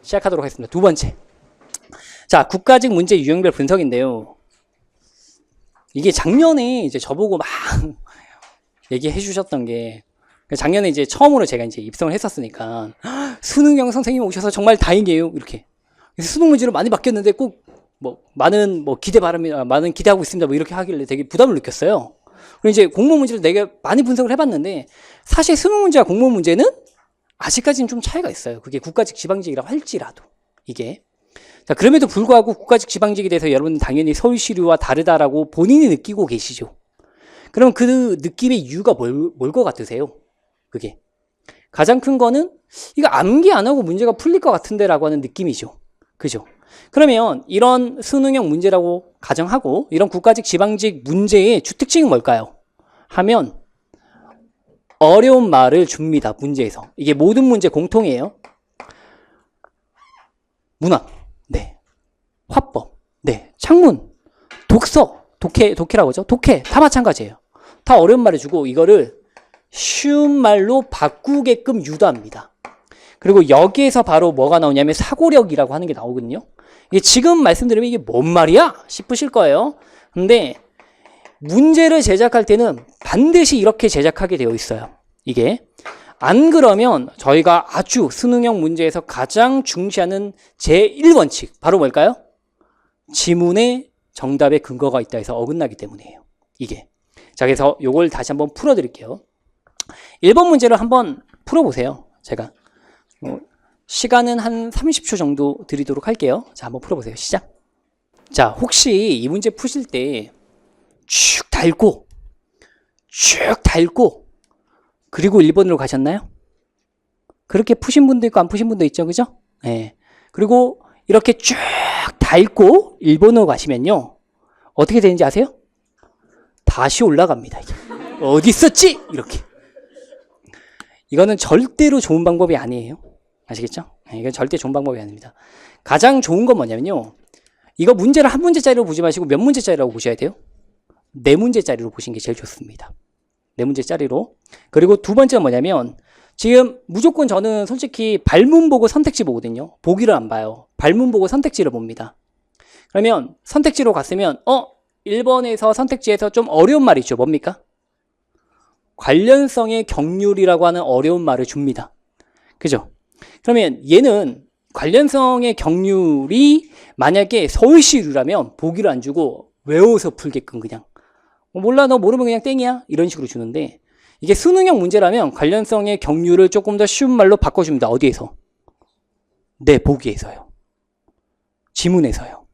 시작하도록 하겠습니다. 두 번째. 자, 국가직 문제 유형별 분석인데요. 이게 작년에 이제 저보고 막 얘기해 주셨던 게, 작년에 이제 처음으로 제가 이제 입성을 했었으니까, 수능형 선생님 오셔서 정말 다행이에요. 이렇게. 수능 문제로 많이 바뀌었는데 꼭 많은 많은 기대하고 있습니다. 이렇게 하길래 되게 부담을 느꼈어요. 그리고 이제 공무원 문제를 되게 많이 분석을 해봤는데, 사실 수능 문제와 공무원 문제는 아직까지는 좀 차이가 있어요. 그게 국가직 지방직이라고 할지라도. 이게. 자, 그럼에도 불구하고 국가직 지방직에 대해서 여러분 당연히 서울시류와 다르다라고 본인이 느끼고 계시죠. 그럼 그 느낌의 이유가 뭘 것 같으세요? 그게. 가장 큰 거는 이거 암기 안 하고 문제가 풀릴 것 같은데 라고 하는 느낌이죠. 그죠? 그러면 이런 수능형 문제라고 가정하고 이런 국가직 지방직 문제의 주특징은 뭘까요? 하면 어려운 말을 줍니다. 문제에서. 이게 모든 문제 공통이에요. 문학, 네. 화법, 네. 창문, 독서, 독해라고 하죠. 독해, 다 마찬가지예요. 다 어려운 말을 주고 이거를 쉬운 말로 바꾸게끔 유도합니다. 그리고 여기에서 바로 뭐가 나오냐면 사고력이라고 하는 게 나오거든요. 이게 지금 말씀드리면 이게 뭔 말이야? 싶으실 거예요. 근데 문제를 제작할 때는 반드시 이렇게 제작하게 되어 있어요. 이게. 안 그러면 저희가 아주 수능형 문제에서 가장 중시하는 제1원칙, 바로 뭘까요? 지문에 정답의 근거가 있다 해서 어긋나기 때문이에요. 이게. 자, 그래서 요걸 다시 한번 풀어드릴게요. 1번 문제를 한번 풀어보세요. 제가. 시간은 한 30초 정도 드리도록 할게요. 자, 한번 풀어보세요. 시작. 자, 혹시 이 문제 푸실 때 쭉 닳고 그리고 1번으로 가셨나요? 그렇게 푸신 분도 있고 안 푸신 분도 있죠. 그죠? 네. 그리고 이렇게 쭉 닳고 1번으로 가시면요. 어떻게 되는지 아세요? 다시 올라갑니다. 이게. 어디 있었지? 이렇게. 이거는 절대로 좋은 방법이 아니에요. 아시겠죠? 이건 절대 좋은 방법이 아닙니다. 가장 좋은 건 뭐냐면요. 이거 문제를 한 문제짜리로 보지 마시고 몇 문제짜리라고 보셔야 돼요? 네 문제짜리로 보시는 게 제일 좋습니다. 네 문제짜리로. 그리고 두 번째는 뭐냐면 지금 무조건 저는 솔직히 발문 보고 선택지 보거든요. 보기를 안 봐요. 발문 보고 선택지를 봅니다. 그러면 선택지로 갔으면 1번에서 선택지에서 좀 어려운 말이 있죠. 뭡니까? 관련성의 경률이라고 하는 어려운 말을 줍니다. 그죠? 그러면 얘는 관련성의 경률이 만약에 서울시류라면 보기를 안 주고 외워서 풀게끔 그냥 몰라 너 모르면 그냥 땡이야 이런 식으로 주는데 이게 수능형 문제라면 관련성의 경률을 조금 더 쉬운 말로 바꿔줍니다. 어디에서? 네, 보기에서요. 지문에서요.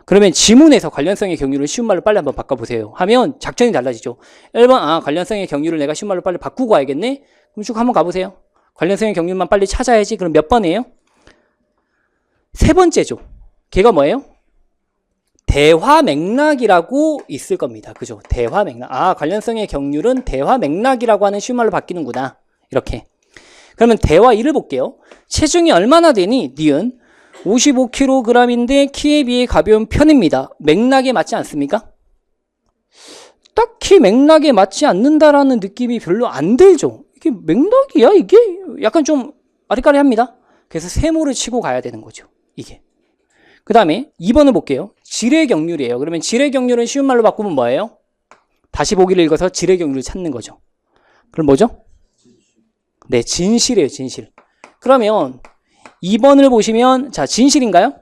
그러면 지문에서 관련성의 경률을 쉬운 말로 빨리 한번 바꿔보세요 하면 작전이 달라지죠. 1번 관련성의 경률을 내가 쉬운 말로 빨리 바꾸고 와야겠네. 그럼 쭉 한번 가보세요. 관련성의 경률만 빨리 찾아야지. 그럼 몇 번이에요? 세 번째죠. 걔가 뭐예요? 대화 맥락이라고 있을 겁니다. 그죠? 대화 맥락. 관련성의 경률은 대화 맥락이라고 하는 쉬운 말로 바뀌는구나. 이렇게. 그러면 대화 1을 볼게요. 체중이 얼마나 되니? 니은 55kg인데 키에 비해 가벼운 편입니다. 맥락에 맞지 않습니까? 딱히 맥락에 맞지 않는다라는 느낌이 별로 안 들죠. 이게 맥락이야? 이게 약간 좀 아리까리합니다. 그래서 세모를 치고 가야 되는 거죠. 이게. 그 다음에 2번을 볼게요. 지뢰 경률이에요. 그러면 지뢰 경률은 쉬운 말로 바꾸면 뭐예요? 다시 보기를 읽어서 지뢰 경률을 찾는 거죠. 그럼 뭐죠? 네, 진실이에요. 진실. 그러면 2번을 보시면 자, 진실인가요?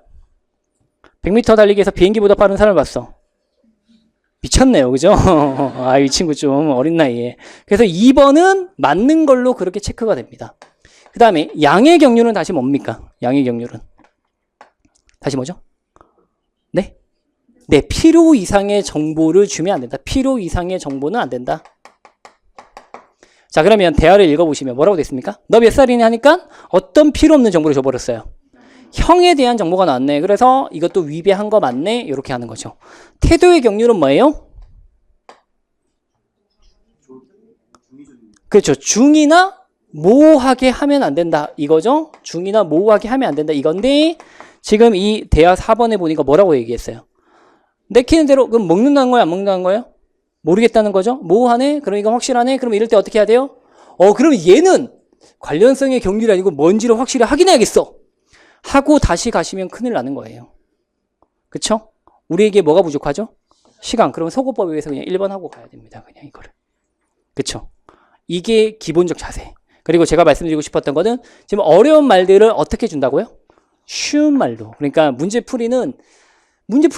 100m 달리기에서 비행기보다 빠른 사람을 봤어. 미쳤네요. 그죠? 이 친구 좀 어린 나이에. 그래서 2번은 맞는 걸로 그렇게 체크가 됩니다. 그 다음에 양의 경률은 다시 뭡니까? 양의 경률은. 다시 뭐죠? 네? 네, 필요 이상의 정보를 주면 안 된다. 필요 이상의 정보는 안 된다. 자, 그러면 대화를 읽어보시면 뭐라고 됐습니까? 너 몇 살이냐 하니까 어떤 필요 없는 정보를 줘버렸어요. 형에 대한 정보가 나왔네. 그래서 이것도 위배한 거 맞네. 이렇게 하는 거죠. 태도의 경률은 뭐예요? 그렇죠. 중이나 모호하게 하면 안 된다. 이거죠. 중이나 모호하게 하면 안 된다. 이건데 지금 이 대화 4번에 보니까 뭐라고 얘기했어요? 내키는 대로 그럼 먹는다는 거예요? 안 먹는다는 거예요? 모르겠다는 거죠. 모호하네? 그럼 이건 확실하네? 그럼 이럴 때 어떻게 해야 돼요? 그러면 얘는 관련성의 경률이 아니고 뭔지를 확실히 확인해야겠어. 하고 다시 가시면 큰일 나는 거예요. 그쵸? 우리에게 뭐가 부족하죠? 시간. 그러면 소거법에 의해서 그냥 1번 하고 가야 됩니다. 그냥 이거를. 그쵸? 이게 기본적 자세. 그리고 제가 말씀드리고 싶었던 거는 지금 어려운 말들을 어떻게 준다고요? 쉬운 말로. 그러니까 문제풀이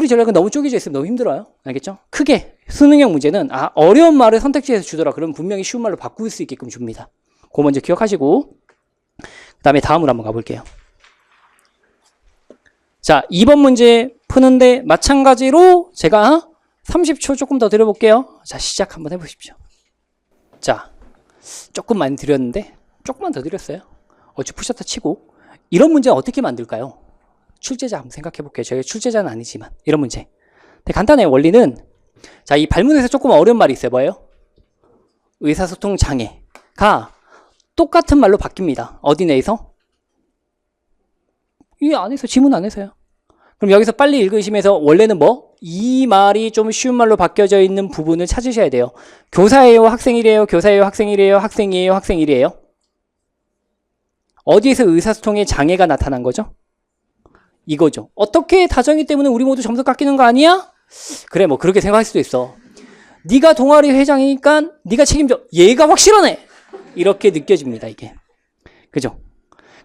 전략은 너무 쪼개져 있으면 너무 힘들어요. 알겠죠? 크게 수능형 문제는 어려운 말을 선택지에서 주더라. 그러면 분명히 쉬운 말로 바꿀 수 있게끔 줍니다. 그거 먼저 기억하시고 그 다음에 다음으로 한번 가볼게요. 자, 2번 문제 푸는데 마찬가지로 제가 30초 조금 더 드려볼게요. 자, 시작 한번 해보십시오. 자, 조금 많이 드렸는데 조금만 더 드렸어요. 어찌 푸셨다 치고 이런 문제 어떻게 만들까요? 출제자 한번 생각해 볼게요. 제가 출제자는 아니지만 이런 문제. 되게 간단해요. 원리는 자, 이 발문에서 조금 어려운 말이 있어요. 뭐예요? 의사소통 장애가 똑같은 말로 바뀝니다. 어디 내에서? 이 안에서, 지문 안에서요. 그럼 여기서 빨리 읽으시면서 원래는 뭐? 이 말이 좀 쉬운 말로 바뀌어져 있는 부분을 찾으셔야 돼요. 교사예요? 학생이래요? 교사예요? 학생이래요? 학생이에요? 학생이래요? 어디에서 의사소통에 장애가 나타난 거죠? 이거죠. 어떻게 다정이 때문에 우리 모두 점수 깎이는 거 아니야? 그래, 뭐 그렇게 생각할 수도 있어. 네가 동아리 회장이니까 네가 책임져. 얘가 확실하네. 이렇게 느껴집니다, 이게. 그죠?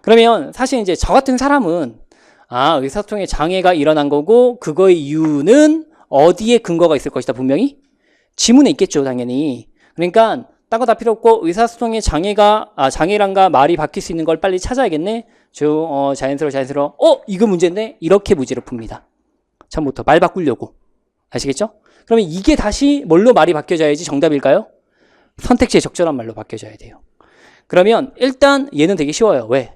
그러면 사실 이제 저 같은 사람은 의사소통에 장애가 일어난 거고 그거의 이유는 어디에 근거가 있을 것이다. 분명히 지문에 있겠죠, 당연히. 그러니까 딴 거 다 필요 없고 의사소통의 장애란가 말이 바뀔 수 있는 걸 빨리 찾아야겠네. 자연스러워. 이거 문제인데 이렇게 문제를 풉니다. 처음부터 말 바꾸려고. 아시겠죠? 그러면 이게 다시 뭘로 말이 바뀌어져야지 정답일까요? 선택지에 적절한 말로 바뀌어져야 돼요. 그러면 일단 얘는 되게 쉬워요. 왜?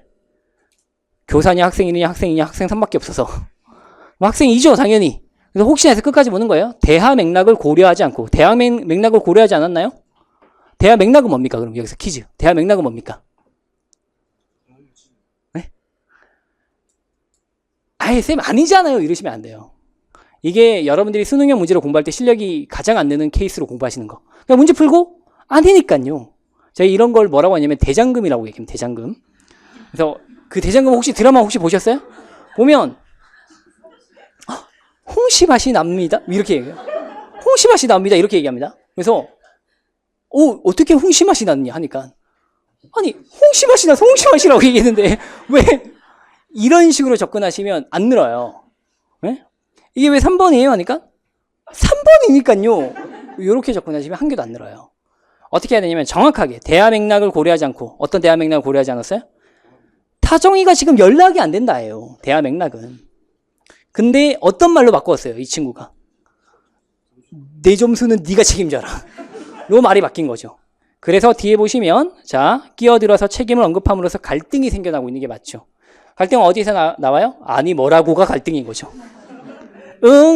교사냐 학생이냐 학생이냐 학생 3밖에 없어서. 학생이죠, 당연히. 그래서 혹시나 해서 끝까지 보는 거예요. 대하 맥락을 고려하지 않고. 대하 맥락을 고려하지 않았나요? 대하 맥락은 뭡니까? 그럼 여기서 퀴즈. 대하 맥락은 뭡니까? 네? 쌤 아니잖아요. 이러시면 안 돼요. 이게 여러분들이 수능형 문제로 공부할 때 실력이 가장 안 느는 케이스로 공부하시는 거. 그냥 문제 풀고 아니니까요. 저희 이런 걸 뭐라고 하냐면 대장금이라고 얘기합니다. 대장금. 그래서 그 대장금 혹시 드라마 혹시 보셨어요? 보면 홍시 맛이 납니다. 이렇게 얘기해요. 홍시 맛이 납니다. 이렇게 얘기합니다. 그래서 어떻게 홍시 맛이 났냐 하니까 아니 홍시 맛이 나서 홍시 맛이라고 얘기했는데 왜 이런 식으로 접근하시면 안 늘어요. 네? 이게 왜 3번이에요? 하니까 3번이니까요. 이렇게 접근하시면 한 개도 안 늘어요. 어떻게 해야 되냐면 정확하게 대하 맥락을 고려하지 않고 어떤 대하 맥락을 고려하지 않았어요? 타정이가 지금 연락이 안 된다예요. 대하 맥락은. 근데 어떤 말로 바꿨어요? 이 친구가. 내 점수는 네가 책임져라. 요 말이 바뀐 거죠. 그래서 뒤에 보시면 끼어들어서 책임을 언급함으로써 갈등이 생겨나고 있는 게 맞죠. 갈등은 어디서 나와요? 아니 뭐라고가 갈등인 거죠.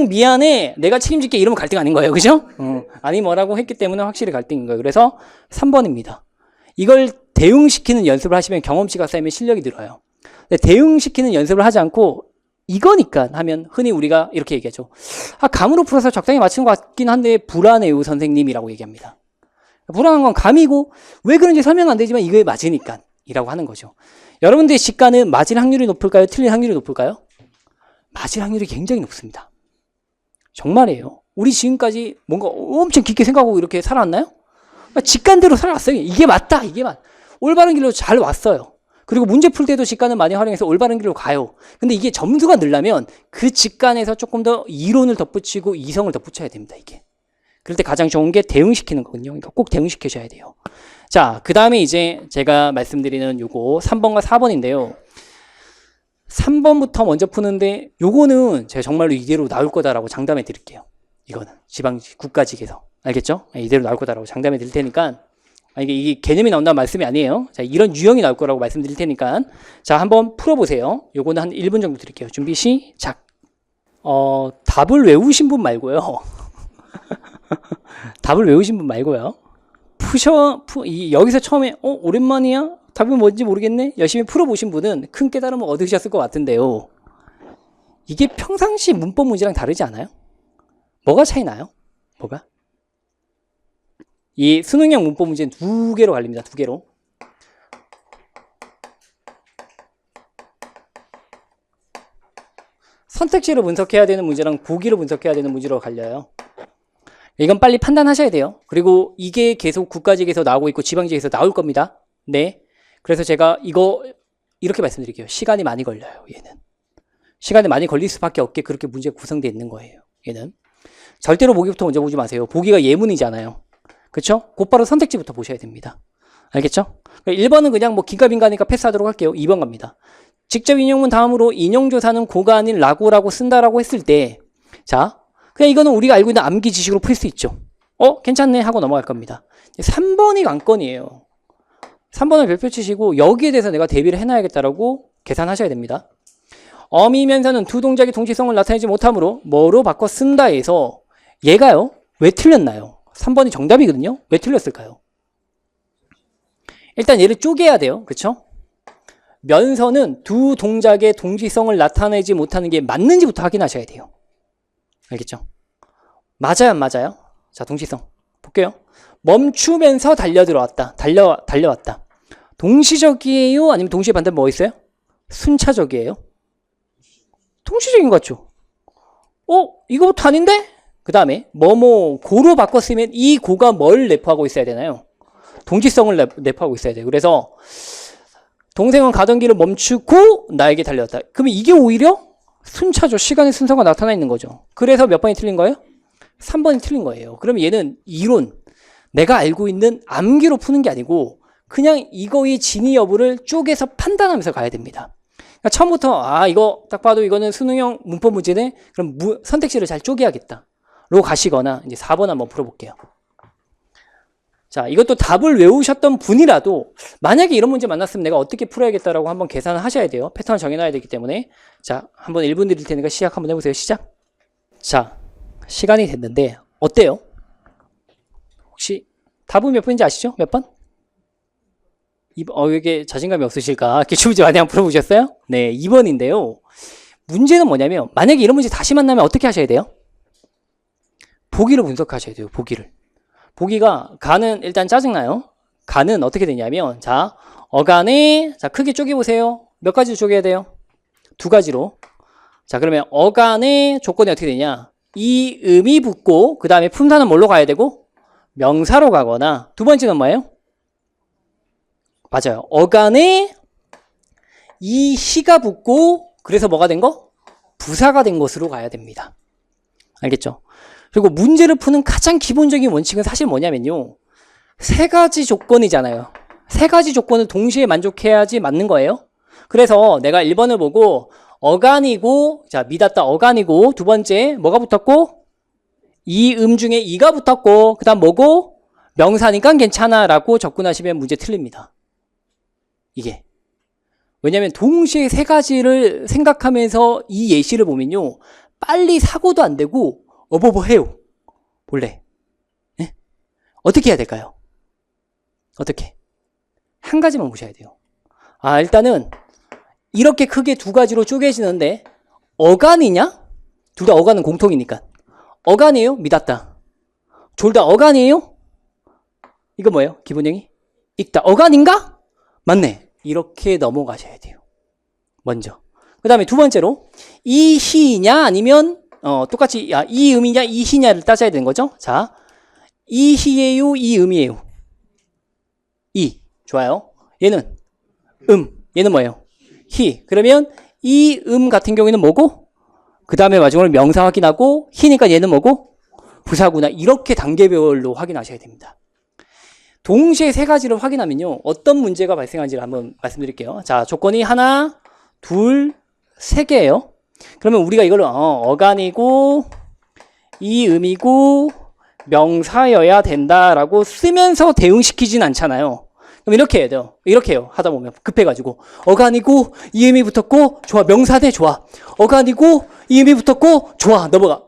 미안해. 내가 책임질게. 이러면 갈등 아닌 거예요. 그죠? 아니 뭐라고 했기 때문에 확실히 갈등인 거예요. 그래서 3번입니다. 이걸 대응시키는 연습을 하시면 경험치가 쌓이면 실력이 늘어요. 근데 대응시키는 연습을 하지 않고 이거니까 하면 흔히 우리가 이렇게 얘기하죠. 감으로 풀어서 적당히 맞춘 것 같긴 한데 불안해요 선생님이라고 얘기합니다. 불안한 건 감이고 왜 그런지 설명 안 되지만 이거에 맞으니까 이라고 하는 거죠. 여러분들의 직관은 맞을 확률이 높을까요? 틀릴 확률이 높을까요? 맞을 확률이 굉장히 높습니다. 정말이에요. 우리 지금까지 뭔가 엄청 깊게 생각하고 이렇게 살아왔나요? 직관대로 살아왔어요. 이게 맞다. 올바른 길로 잘 왔어요. 그리고 문제 풀 때도 직관을 많이 활용해서 올바른 길로 가요. 근데 이게 점수가 늘려면 그 직관에서 조금 더 이론을 덧붙이고 이성을 덧붙여야 됩니다. 이게. 그럴 때 가장 좋은 게 대응시키는 거거든요. 그러니까 꼭 대응시키셔야 돼요. 자, 그 다음에 이제 제가 말씀드리는 요거 3번과 4번인데요. 3번부터 먼저 푸는데 요거는 제가 정말로 이대로 나올 거다라고 장담해 드릴게요. 이거는 국가직에서. 알겠죠? 이대로 나올 거다라고 장담해 드릴 테니까 이게 개념이 나온다는 말씀이 아니에요. 자, 이런 유형이 나올 거라고 말씀드릴 테니까 자, 한번 풀어보세요. 요거는 한 1분 정도 드릴게요. 준비 시작. 답을 외우신 분 말고요. 답을 외우신 분 말고요. 여기서 처음에 오랜만이야? 답이 뭔지 모르겠네? 열심히 풀어보신 분은 큰 깨달음을 얻으셨을 것 같은데요. 이게 평상시 문법 문제랑 다르지 않아요? 뭐가 차이 나요? 뭐가? 이 수능형 문법 문제는 2개로 갈립니다. 2개로. 선택지를 분석해야 되는 문제랑 보기를 분석해야 되는 문제로 갈려요. 이건 빨리 판단하셔야 돼요. 그리고 이게 계속 국가직에서 나오고 있고 지방직에서 나올 겁니다. 네. 그래서 제가 이거 이렇게 말씀드릴게요. 시간이 많이 걸려요. 얘는. 시간이 많이 걸릴 수밖에 없게 그렇게 문제가 구성되어 있는 거예요. 얘는. 절대로 보기부터 먼저 보지 마세요. 보기가 예문이잖아요. 그쵸? 곧바로 선택지부터 보셔야 됩니다. 알겠죠? 1번은 그냥 뭐 긴가민가니까 패스하도록 할게요. 2번 갑니다. 직접 인용문 다음으로 인용조사는 고가 아닌 라고라고 쓴다라고 했을 때, 자, 그냥 이거는 우리가 알고 있는 암기 지식으로 풀 수 있죠. 괜찮네 하고 넘어갈 겁니다. 3번이 관건이에요. 3번을 별표 치시고 여기에 대해서 내가 대비를 해놔야겠다라고 계산하셔야 됩니다. 어미면서는 두 동작의 동시성을 나타내지 못하므로 뭐로 바꿔 쓴다 해서 얘가요. 왜 틀렸나요? 3번이 정답이거든요. 왜 틀렸을까요? 일단 얘를 쪼개야 돼요. 그렇죠? 면서는 두 동작의 동시성을 나타내지 못하는 게 맞는지부터 확인하셔야 돼요. 알겠죠? 맞아요, 안 맞아요? 자, 동시성 볼게요. 멈추면서 달려들어왔다. 달려왔다. 동시적이에요? 아니면 동시에 반대로 뭐 있어요? 순차적이에요? 동시적인 것 같죠? 이거부터 아닌데? 그 다음에 고로 바꿨으면 이 고가 뭘 내포하고 있어야 되나요? 동시성을 내포하고 있어야 돼요. 그래서 동생은 가던 길을 멈추고 나에게 달려왔다. 그러면 이게 오히려 순차죠. 시간의 순서가 나타나 있는 거죠. 그래서 몇 번이 틀린 거예요? 3번이 틀린 거예요. 그럼 얘는 이론, 내가 알고 있는 암기로 푸는 게 아니고 그냥 이거의 진위 여부를 쪼개서 판단하면서 가야 됩니다. 그러니까 처음부터 이거 딱 봐도 이거는 수능형 문법 문제네. 그럼 선택지를 잘 쪼개야겠다. 로 가시거나 이제 4번 한번 풀어볼게요. 자, 이것도 답을 외우셨던 분이라도 만약에 이런 문제 만났으면 내가 어떻게 풀어야겠다라고 한번 계산을 하셔야 돼요. 패턴을 정해놔야 되기 때문에. 자, 한번 1분 드릴 테니까 시작 한번 해보세요. 시작. 자, 시간이 됐는데 어때요? 혹시 답은 몇 번인지 아시죠? 몇 번? 이게 자신감이 없으실까? 이렇게 주문제 많이 안 풀어보셨어요? 네, 2번인데요. 문제는 뭐냐면 만약에 이런 문제 다시 만나면 어떻게 하셔야 돼요? 보기를 분석하셔야 돼요. 보기가 가는 일단 짜증나요. 가는 어떻게 되냐면 자, 어간에 자, 크게 쪼개보세요. 몇 가지로 쪼개야 돼요? 2가지로. 자, 그러면 어간의 조건이 어떻게 되냐? 이 음이 붙고 그 다음에 품사는 뭘로 가야 되고? 명사로 가거나 두 번째는 뭐예요? 맞아요. 어간에 이 시가 붙고 그래서 뭐가 된 거? 부사가 된 것으로 가야 됩니다. 알겠죠? 그리고 문제를 푸는 가장 기본적인 원칙은 사실 뭐냐면요. 3가지 조건이잖아요. 3가지 조건을 동시에 만족해야지 맞는 거예요. 그래서 내가 1번을 보고 어간이고 자, 미닫다 어간이고 두 번째 뭐가 붙었고 이 중에 이가 붙었고 그 다음 뭐고 명사니까 괜찮아 라고 접근하시면 문제 틀립니다. 이게 왜냐하면 동시에 3가지를 생각하면서 이 예시를 보면요. 빨리 사고도 안 되고 어버버해요. 원래 네? 어떻게 해야 될까요? 어떻게? 한 가지만 보셔야 돼요. 일단은 이렇게 크게 2가지로 쪼개지는데 어간이냐? 둘 다 어간은 공통이니까 어간이에요? 미닫다. 둘 다 어간이에요? 이거 뭐예요? 기본형이? 읽다. 어간인가? 맞네. 이렇게 넘어가셔야 돼요. 먼저. 그 다음에 두 번째로 이 시냐 아니면 똑같이 이 음이냐 이 시냐를 따져야 되는 거죠. 자, 이 시예요 이 음이에요? 이. 좋아요. 얘는 얘는 뭐예요? 히. 그러면 이 같은 경우에는 뭐고? 그 다음에 마지막으로 명사 확인하고 히니까 얘는 뭐고? 부사구나. 이렇게 단계별로 확인하셔야 됩니다. 동시에 3가지를 확인하면요. 어떤 문제가 발생하는지를 한번 말씀드릴게요. 자, 조건이 하나, 둘, 3개예요. 그러면 우리가 이걸 어간이고 이 음이고 명사여야 된다라고 쓰면서 대응시키진 않잖아요. 그럼 이렇게 해야 돼요. 이렇게 해요. 하다 보면 급해가지고 어간이고 이 음이 붙었고 좋아. 명사대 좋아. 어간이고 이 음이 붙었고 좋아. 넘어가.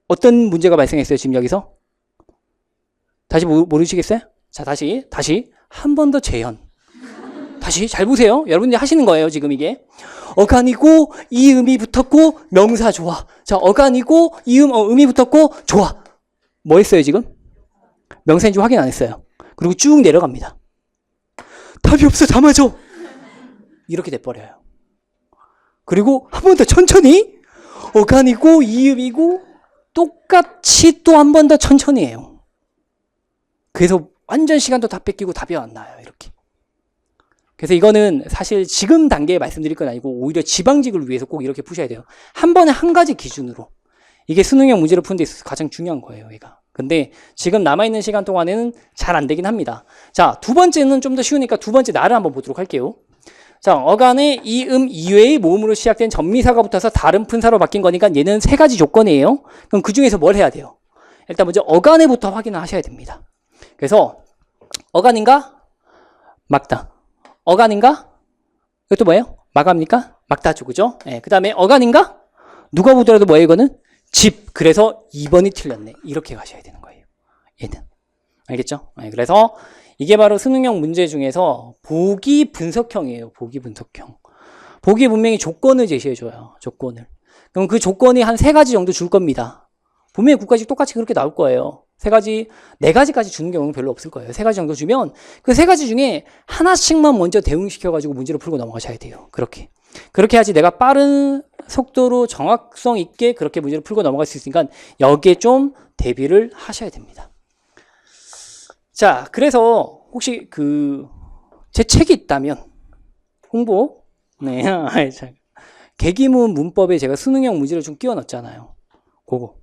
어떤 문제가 발생했어요? 지금 여기서? 다시 모르시겠어요? 자, 다시 한 번 더 재현. 다시 잘 보세요. 여러분들이 하시는 거예요. 지금 이게 어간이고 이 음이 붙었고 명사 좋아. 자, 어간이고 이 음이 붙었고 좋아. 뭐 했어요 지금? 명사인지 확인 안 했어요. 그리고 쭉 내려갑니다. 답이 없어. 다 맞아. 이렇게 돼버려요. 그리고 한 번 더 천천히 어간이고 이음이고 똑같이 또 한 번 더 천천히 해요. 그래서 완전 시간도 다 뺏기고 답이 안 나요. 이렇게. 그래서 이거는 사실 지금 단계에 말씀드릴 건 아니고 오히려 지방직을 위해서 꼭 이렇게 푸셔야 돼요. 한 번에 한 가지 기준으로. 이게 수능형 문제를 푸는 데 있어서 가장 중요한 거예요. 얘가. 근데 지금 남아있는 시간 동안에는 잘 안 되긴 합니다. 자, 두 번째는 좀 더 쉬우니까 두 번째 나를 한번 보도록 할게요. 자, 어간에 이음 이외의 모음으로 시작된 전미사가 붙어서 다른 분사로 바뀐 거니까 얘는 세 가지 조건이에요. 그럼 그 중에서 뭘 해야 돼요? 일단 먼저 어간에부터 확인을 하셔야 됩니다. 그래서 어간인가? 막다. 어간인가? 이것도 뭐예요? 마감입니까? 막다죠, 그죠? 네, 그 다음에 어간인가? 누가 보더라도 뭐예요, 이거는? 집. 그래서 2번이 틀렸네. 이렇게 가셔야 되는 거예요. 얘는. 알겠죠? 네, 그래서 이게 바로 수능형 문제 중에서 보기 분석형이에요. 보기 분석형. 보기 분명히 조건을 제시해줘요. 조건을. 그럼 그 조건이 한 세 가지 정도 줄 겁니다. 분명히 국가식 똑같이 그렇게 나올 거예요. 세 가지, 네 가지까지 주는 경우는 별로 없을 거예요. 세 가지 정도 주면 그 세 가지 중에 하나씩만 먼저 대응시켜가지고 문제를 풀고 넘어가셔야 돼요. 그렇게. 그렇게 해야지 내가 빠른 속도로 정확성 있게 그렇게 문제를 풀고 넘어갈 수 있으니까 여기에 좀 대비를 하셔야 됩니다. 자, 그래서 혹시 제 책이 있다면 홍보, 네, 계기문 문법에 제가 수능형 문제를 좀 끼워 넣었잖아요. 그거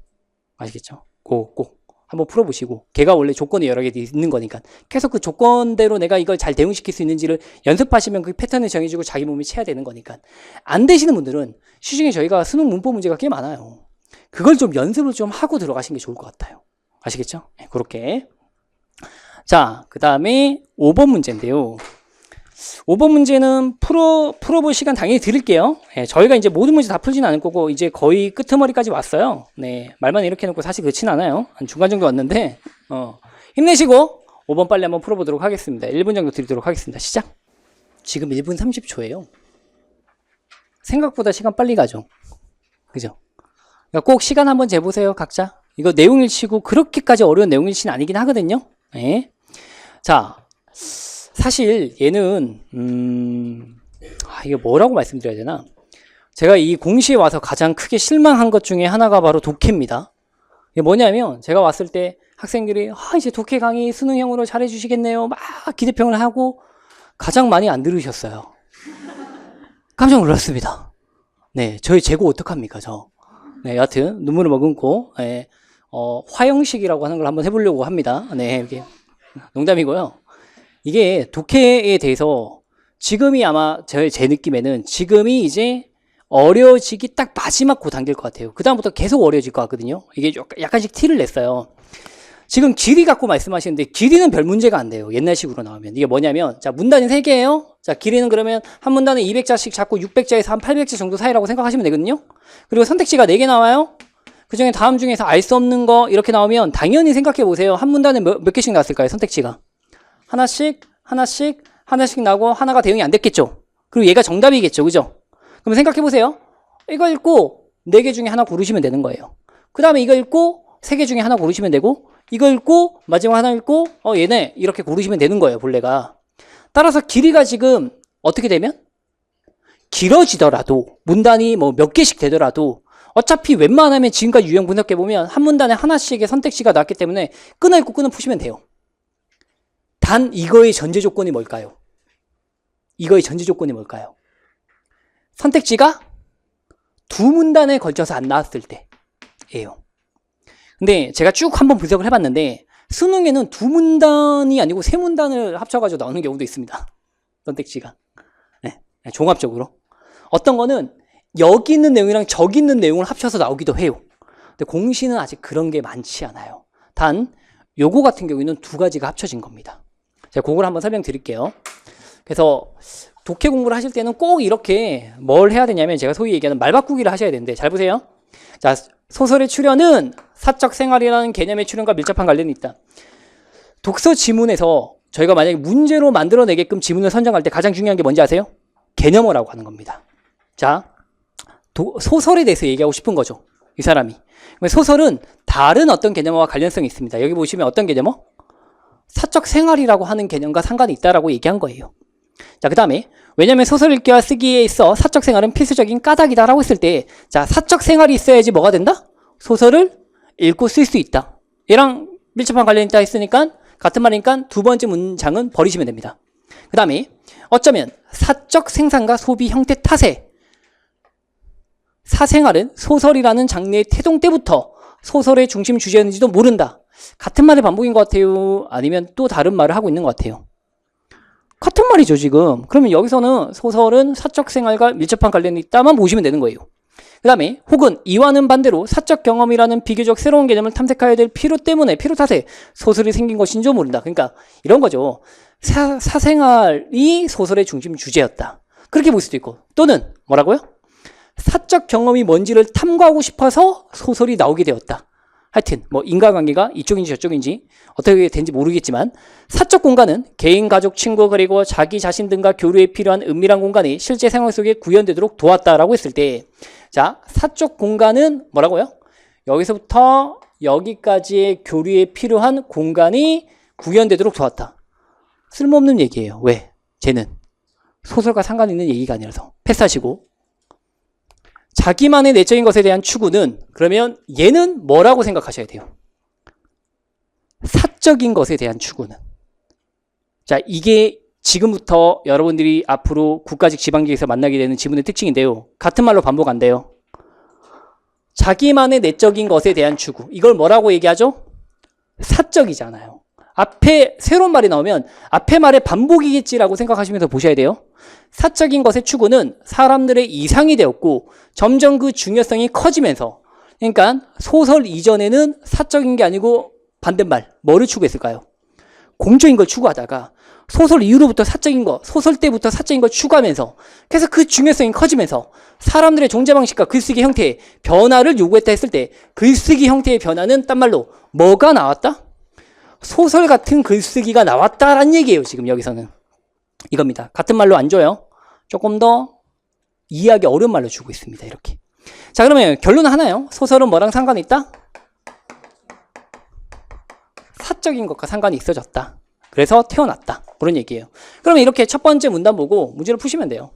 아시겠죠? 그거 꼭 한번 풀어보시고, 걔가 원래 조건이 여러 개 있는 거니까 계속 그 조건대로 내가 이걸 잘 대응시킬 수 있는지를 연습하시면 그 패턴을 정해주고 자기 몸이 채야 되는 거니까. 안 되시는 분들은 시중에 저희가 수능 문법 문제가 꽤 많아요. 그걸 좀 연습을 좀 하고 들어가시는 게 좋을 것 같아요. 아시겠죠? 네, 그렇게. 자, 그 다음에 5번 문제인데요. 5번 문제는 풀어볼 시간 당연히 드릴게요. 네, 저희가 이제 모든 문제 다 풀지는 않을 거고, 이제 거의 끄트머리까지 왔어요. 네, 말만 이렇게 해놓고 사실 그렇진 않아요. 한 중간 정도 왔는데, 힘내시고 5번 빨리 한번 풀어보도록 하겠습니다. 1분 정도 드리도록 하겠습니다. 시작! 지금 1분 30초예요. 생각보다 시간 빨리 가죠. 그죠? 그러니까 꼭 시간 한번 재보세요, 각자. 이거 내용일치고 그렇게까지 어려운 내용일치는 아니긴 하거든요. 네. 자, 사실 얘는 이게 뭐라고 말씀드려야 되나? 제가 이 공시에 와서 가장 크게 실망한 것 중에 하나가 바로 독해입니다. 이게 뭐냐면 제가 왔을 때 학생들이 이제 독해 강의 수능형으로 잘해주시겠네요 막 기대평을 하고 가장 많이 안 들으셨어요. 깜짝 놀랐습니다. 네, 저희 재고 어떡합니까, 저. 네, 여하튼 눈물을 머금고 네, 화형식이라고 하는 걸 한번 해보려고 합니다. 네, 이렇게 농담이고요. 이게 독해에 대해서 지금이 아마 제 느낌에는 지금이 이제 어려워지기 딱 마지막 그 단계일 것 같아요. 그 다음부터 계속 어려워질 것 같거든요. 이게 약간씩 티를 냈어요. 지금 길이 갖고 말씀하시는데 길이는 별 문제가 안 돼요. 옛날식으로 나오면. 이게 뭐냐면 자, 문단이 3개예요. 자, 길이는 그러면 한 문단에 200자씩 잡고 600자에서 한 800자 정도 사이라고 생각하시면 되거든요. 그리고 선택지가 4개 나와요. 그 중에 다음 중에서 알 수 없는 거 이렇게 나오면 당연히 생각해 보세요. 한 문단에 몇 개씩 나왔을까요? 선택지가. 하나씩 나고 하나가 대응이 안 됐겠죠. 그리고 얘가 정답이겠죠. 그죠? 그럼 생각해 보세요. 이거 읽고 4개 중에 하나 고르시면 되는 거예요. 그 다음에 이거 읽고 3개 중에 하나 고르시면 되고 이거 읽고 마지막 하나 읽고 얘네 이렇게 고르시면 되는 거예요. 본래가. 따라서 길이가 지금 어떻게 되면 길어지더라도 문단이 뭐 몇 개씩 되더라도 어차피 웬만하면 지금까지 유형 분석해 보면 한 문단에 하나씩의 선택지가 나왔기 때문에 끊어 읽고 끊어 푸시면 돼요. 단 이거의 전제 조건이 뭘까요? 이거의 전제 조건이 뭘까요? 선택지가 두 문단에 걸쳐서 안 나왔을 때예요. 근데 제가 쭉 한번 분석을 해봤는데 수능에는 두 문단이 아니고 세 문단을 합쳐가지고 나오는 경우도 있습니다. 선택지가. 네, 종합적으로. 어떤 거는 여기 있는 내용이랑 저기 있는 내용을 합쳐서 나오기도 해요. 근데 공시는 아직 그런 게 많지 않아요. 단 요거 같은 경우에는 두 가지가 합쳐진 겁니다. 제가 그걸 한번 설명드릴게요. 그래서 독해 공부를 하실 때는 꼭 이렇게 뭘 해야 되냐면 제가 소위 얘기하는 말바꾸기를 하셔야 되는데 잘 보세요. 자, 소설의 출현은 사적 생활이라는 개념의 출현과 밀접한 관련이 있다. 독서 지문에서 저희가 만약에 문제로 만들어내게끔 지문을 선정할 때 가장 중요한 게 뭔지 아세요? 개념어라고 하는 겁니다. 자, 소설에 대해서 얘기하고 싶은 거죠. 이 사람이. 소설은 다른 어떤 개념어와 관련성이 있습니다. 여기 보시면 어떤 개념어? 사적 생활이라고 하는 개념과 상관이 있다라고 얘기한 거예요. 자, 그 다음에 왜냐면 소설 읽기와 쓰기에 있어 사적 생활은 필수적인 까닭이다라고 했을 때, 자, 사적 생활이 있어야지 뭐가 된다? 소설을 읽고 쓸 수 있다. 얘랑 밀접한 관련이 있다 했으니까 같은 말이니까 두 번째 문장은 버리시면 됩니다. 그 다음에 어쩌면 사적 생산과 소비 형태 탓에 사생활은 소설이라는 장르의 태동 때부터 소설의 중심 주제였는지도 모른다. 같은 말의 반복인 것 같아요? 아니면 또 다른 말을 하고 있는 것 같아요? 같은 말이죠, 지금. 그러면 여기서는 소설은 사적 생활과 밀접한 관련이 있다만 보시면 되는 거예요. 그 다음에 혹은 이와는 반대로 사적 경험이라는 비교적 새로운 개념을 탐색해야 될 필요 탓에 소설이 생긴 것인지 모른다. 그러니까 이런 거죠. 사생활이 소설의 중심 주제였다. 그렇게 볼 수도 있고, 또는 뭐라고요? 사적 경험이 뭔지를 탐구하고 싶어서 소설이 나오게 되었다. 하여튼 뭐 인간관계가 이쪽인지 저쪽인지 어떻게 된지 모르겠지만 사적 공간은 개인, 가족, 친구 그리고 자기 자신 등과 교류에 필요한 은밀한 공간이 실제 생활 속에 구현되도록 도왔다라고 했을 때, 자, 사적 공간은 뭐라고요? 여기서부터 여기까지의 교류에 필요한 공간이 구현되도록 도왔다. 쓸모없는 얘기예요. 왜? 쟤는 소설과 상관 있는 얘기가 아니라서 패스하시고, 자기만의 내적인 것에 대한 추구는, 그러면 얘는 뭐라고 생각하셔야 돼요? 사적인 것에 대한 추구는. 자, 이게 지금부터 여러분들이 앞으로 국가직 지방직에서 만나게 되는 지문의 특징인데요. 같은 말로 반복 안 돼요. 자기만의 내적인 것에 대한 추구. 이걸 뭐라고 얘기하죠? 사적이잖아요. 앞에 새로운 말이 나오면 앞에 말의 반복이겠지라고 생각하시면서 보셔야 돼요. 사적인 것의 추구는 사람들의 이상이 되었고 점점 그 중요성이 커지면서, 그러니까 소설 이전에는 사적인 게 아니고 반대말 뭐를 추구했을까요? 공적인 걸 추구하다가 소설 이후로부터 사적인 거, 소설 때부터 사적인 걸 추구하면서 그래서 그 중요성이 커지면서 사람들의 존재 방식과 글쓰기 형태의 변화를 요구했다 했을 때 글쓰기 형태의 변화는 딴 말로 뭐가 나왔다? 소설 같은 글쓰기가 나왔다라는 얘기예요. 지금 여기서는 이겁니다. 같은 말로 안 줘요. 조금 더 이해하기 어려운 말로 주고 있습니다. 이렇게. 자, 그러면 결론은 하나요. 소설은 뭐랑 상관이 있다? 사적인 것과 상관이 있어졌다. 그래서 태어났다. 그런 얘기예요. 그러면 이렇게 첫 번째 문단 보고 문제를 푸시면 돼요.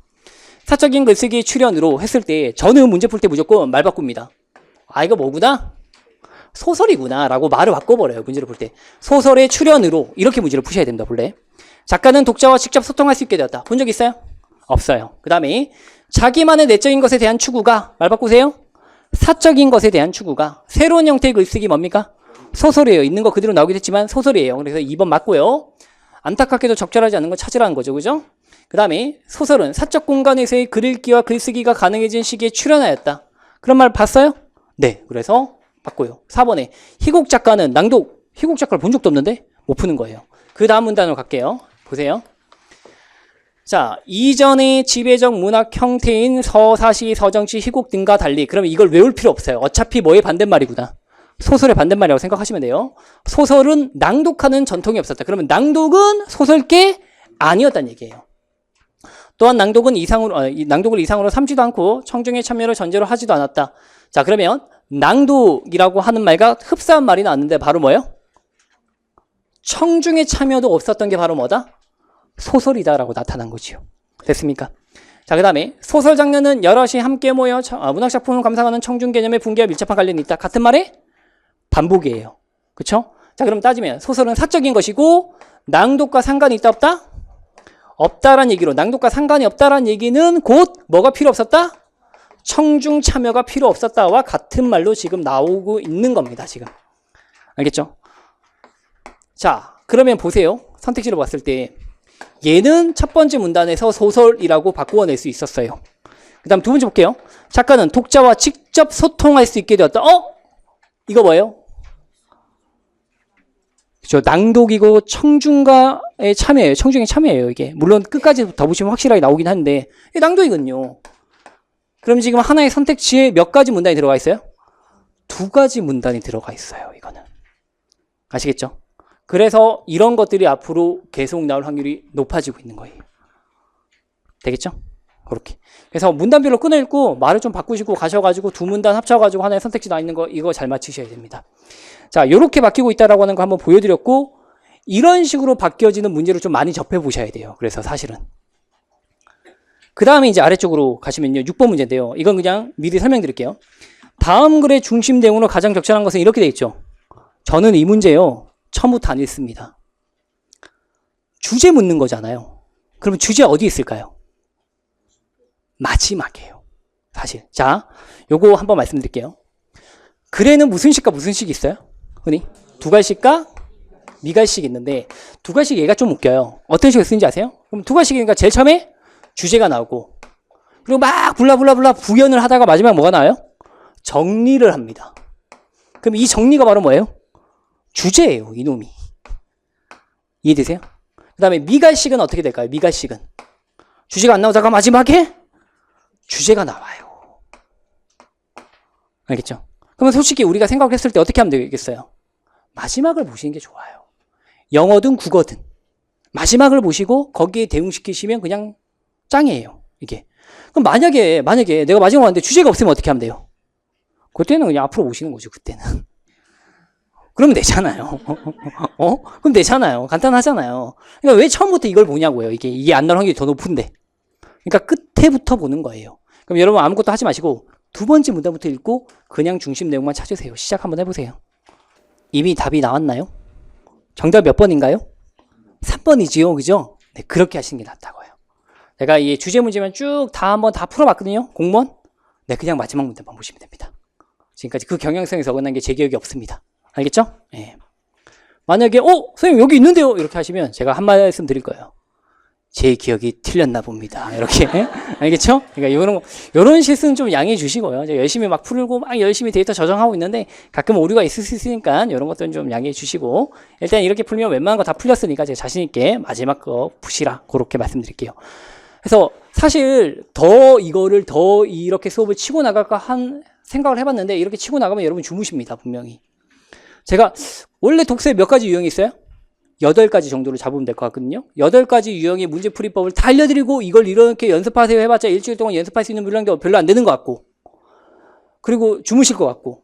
사적인 글쓰기 출연으로 했을 때 저는 문제 풀 때 무조건 말 바꿉니다. 아, 이거 뭐구나? 소설이구나 라고 말을 바꿔버려요. 문제를 풀 때. 소설의 출연으로 이렇게 문제를 푸셔야 됩니다. 본래. 작가는 독자와 직접 소통할 수 있게 되었다. 본 적 있어요? 없어요. 그 다음에 자기만의 내적인 것에 대한 추구가, 말 바꾸세요. 사적인 것에 대한 추구가 새로운 형태의 글쓰기 뭡니까? 소설이에요. 있는 거 그대로 나오긴 했지만 소설이에요. 그래서 2번 맞고요. 안타깝게도 적절하지 않은 거 찾으라는 거죠. 그죠? 그 다음에 소설은 사적 공간에서의 글 읽기와 글쓰기가 가능해진 시기에 출연하였다. 그런 말 봤어요? 네. 그래서 맞고요. 4번에 희곡 작가는 낭독, 희곡 작가를 본 적도 없는데 못 푸는 거예요. 그 다음 문단으로 갈게요. 보세요. 자, 이전의 지배적 문학 형태인 서사시, 서정치, 희곡 등과 달리, 그러면 이걸 외울 필요 없어요. 어차피 뭐의 반대말이구나. 소설의 반대말이라고 생각하시면 돼요. 소설은 낭독하는 전통이 없었다. 그러면 낭독은 소설계 아니었다는 얘기예요. 또한 낭독을 이상으로 삼지도 않고 청중의 참여를 전제로 하지도 않았다. 자, 그러면 낭독이라고 하는 말과 흡사한 말이 나왔는데 바로 뭐예요? 청중의 참여도 없었던 게 바로 뭐다? 소설이다라고 나타난 거지요. 됐습니까? 자, 그 다음에 소설 장르는 여럿이 함께 모여 문학작품을 감상하는 청중 개념의 붕괴와 밀접한 관련이 있다. 같은 말에 반복이에요. 그쵸? 자, 그럼 따지면 소설은 사적인 것이고 낭독과 상관이 있다 없다? 없다란 얘기로, 낭독과 상관이 없다란 얘기는 곧 뭐가 필요 없었다? 청중 참여가 필요 없었다와 같은 말로 지금 나오고 있는 겁니다. 지금. 알겠죠? 자, 그러면 보세요. 선택지를 봤을 때 얘는 첫 번째 문단에서 소설이라고 바꾸어낼 수 있었어요. 그 다음 두 번째 볼게요. 작가는 독자와 직접 소통할 수 있게 되었다. 이거 뭐예요? 그렇죠. 낭독이고 청중과의 참여예요. 청중의 참여예요. 이게 물론 끝까지 더 보시면 확실하게 나오긴 하는데 이게 낭독이거든요. 그럼 지금 하나의 선택지에 몇 가지 문단이 들어가 있어요? 두 가지 문단이 들어가 있어요. 이거는 아시겠죠? 그래서 이런 것들이 앞으로 계속 나올 확률이 높아지고 있는 거예요. 되겠죠? 그렇게. 그래서 문단별로 끊어 읽고 말을 좀 바꾸시고 가셔가지고 두 문단 합쳐가지고 하나의 선택지 나 있는 거 이거 잘 맞추셔야 됩니다. 자, 요렇게 바뀌고 있다라고 하는 거 한번 보여드렸고 이런 식으로 바뀌어지는 문제를 좀 많이 접해 보셔야 돼요. 그래서 사실은 그 다음에 이제 아래쪽으로 가시면요. 6번 문제인데요. 이건 그냥 미리 설명드릴게요. 다음 글의 중심 내용으로 가장 적절한 것은 이렇게 돼 있죠. 저는 이 문제요. 처음부터 안 읽습니다. 주제 묻는 거잖아요. 그러면 주제 어디 있을까요? 마지막이에요. 사실. 자, 요거 한번 말씀드릴게요. 글에는 무슨 시과 무슨 식이 있어요? 흔히 두갈식과 미갈식이 있는데 두갈식 얘가 좀 웃겨요. 어떤 식으로 쓰는지 아세요? 그럼 두갈식이니까 제일 처음에 주제가 나오고 그리고 막 블라블라블라 부연을 하다가 마지막에 뭐가 나와요? 정리를 합니다. 그럼 이 정리가 바로 뭐예요? 주제예요. 이놈이. 이해되세요? 그 다음에 미갈식은 어떻게 될까요? 미갈식은 주제가 안 나오다가 마지막에 주제가 나와요. 알겠죠? 그러면 솔직히 우리가 생각했을 때 어떻게 하면 되겠어요? 마지막을 보시는 게 좋아요. 영어든 국어든 마지막을 보시고 거기에 대응시키시면 그냥 짱이에요. 이게. 그럼 만약에 내가 마지막에 왔는데 주제가 없으면 어떻게 하면 돼요? 그때는 그냥 앞으로 오시는 거죠. 그때는. 그러면 되잖아요. 그럼 되잖아요. 간단하잖아요. 그러니까 왜 처음부터 이걸 보냐고요. 이게 안 나올 확률이 더 높은데. 그러니까 끝에부터 보는 거예요. 그럼 여러분 아무것도 하지 마시고 두 번째 문단부터 읽고 그냥 중심 내용만 찾으세요. 시작 한번 해보세요. 이미 답이 나왔나요? 정답 몇 번인가요? 3번이지요. 그죠? 네, 그렇게 하시는 게 낫다고요. 제가 이 주제 문제만 쭉 다 한번 다 풀어봤거든요. 공무원. 네, 그냥 마지막 문단만 보시면 됩니다. 지금까지 그 경향성에서 어긋난 게 제 기억이 없습니다. 알겠죠? 네. 만약에 선생님 여기 있는데요. 이렇게 하시면 제가 한 말씀 드릴 거예요. 제 기억이 틀렸나 봅니다. 이렇게. 알겠죠? 그러니까 요런 실수는 좀 양해해 주시고요. 제가 열심히 막 풀고 막 열심히 데이터 저장하고 있는데 가끔 오류가 있을 수 있으니까 이런 것들은 좀 양해해 주시고 일단 이렇게 풀면 웬만한 거 다 풀렸으니까 제가 자신 있게 마지막 거 푸시라. 그렇게 말씀드릴게요. 그래서 사실 이거를 더 이렇게 수업을 치고 나갈까 생각을 해봤는데 이렇게 치고 나가면 여러분 주무십니다. 분명히. 제가 원래 독서에 몇 가지 유형이 있어요? 8가지 정도로 잡으면 될 것 같거든요. 8가지 유형의 문제풀이법을 다 알려드리고 이걸 이렇게 연습하세요 해봤자 일주일 동안 연습할 수 있는 물량도 별로 안 되는 것 같고 그리고 주무실 것 같고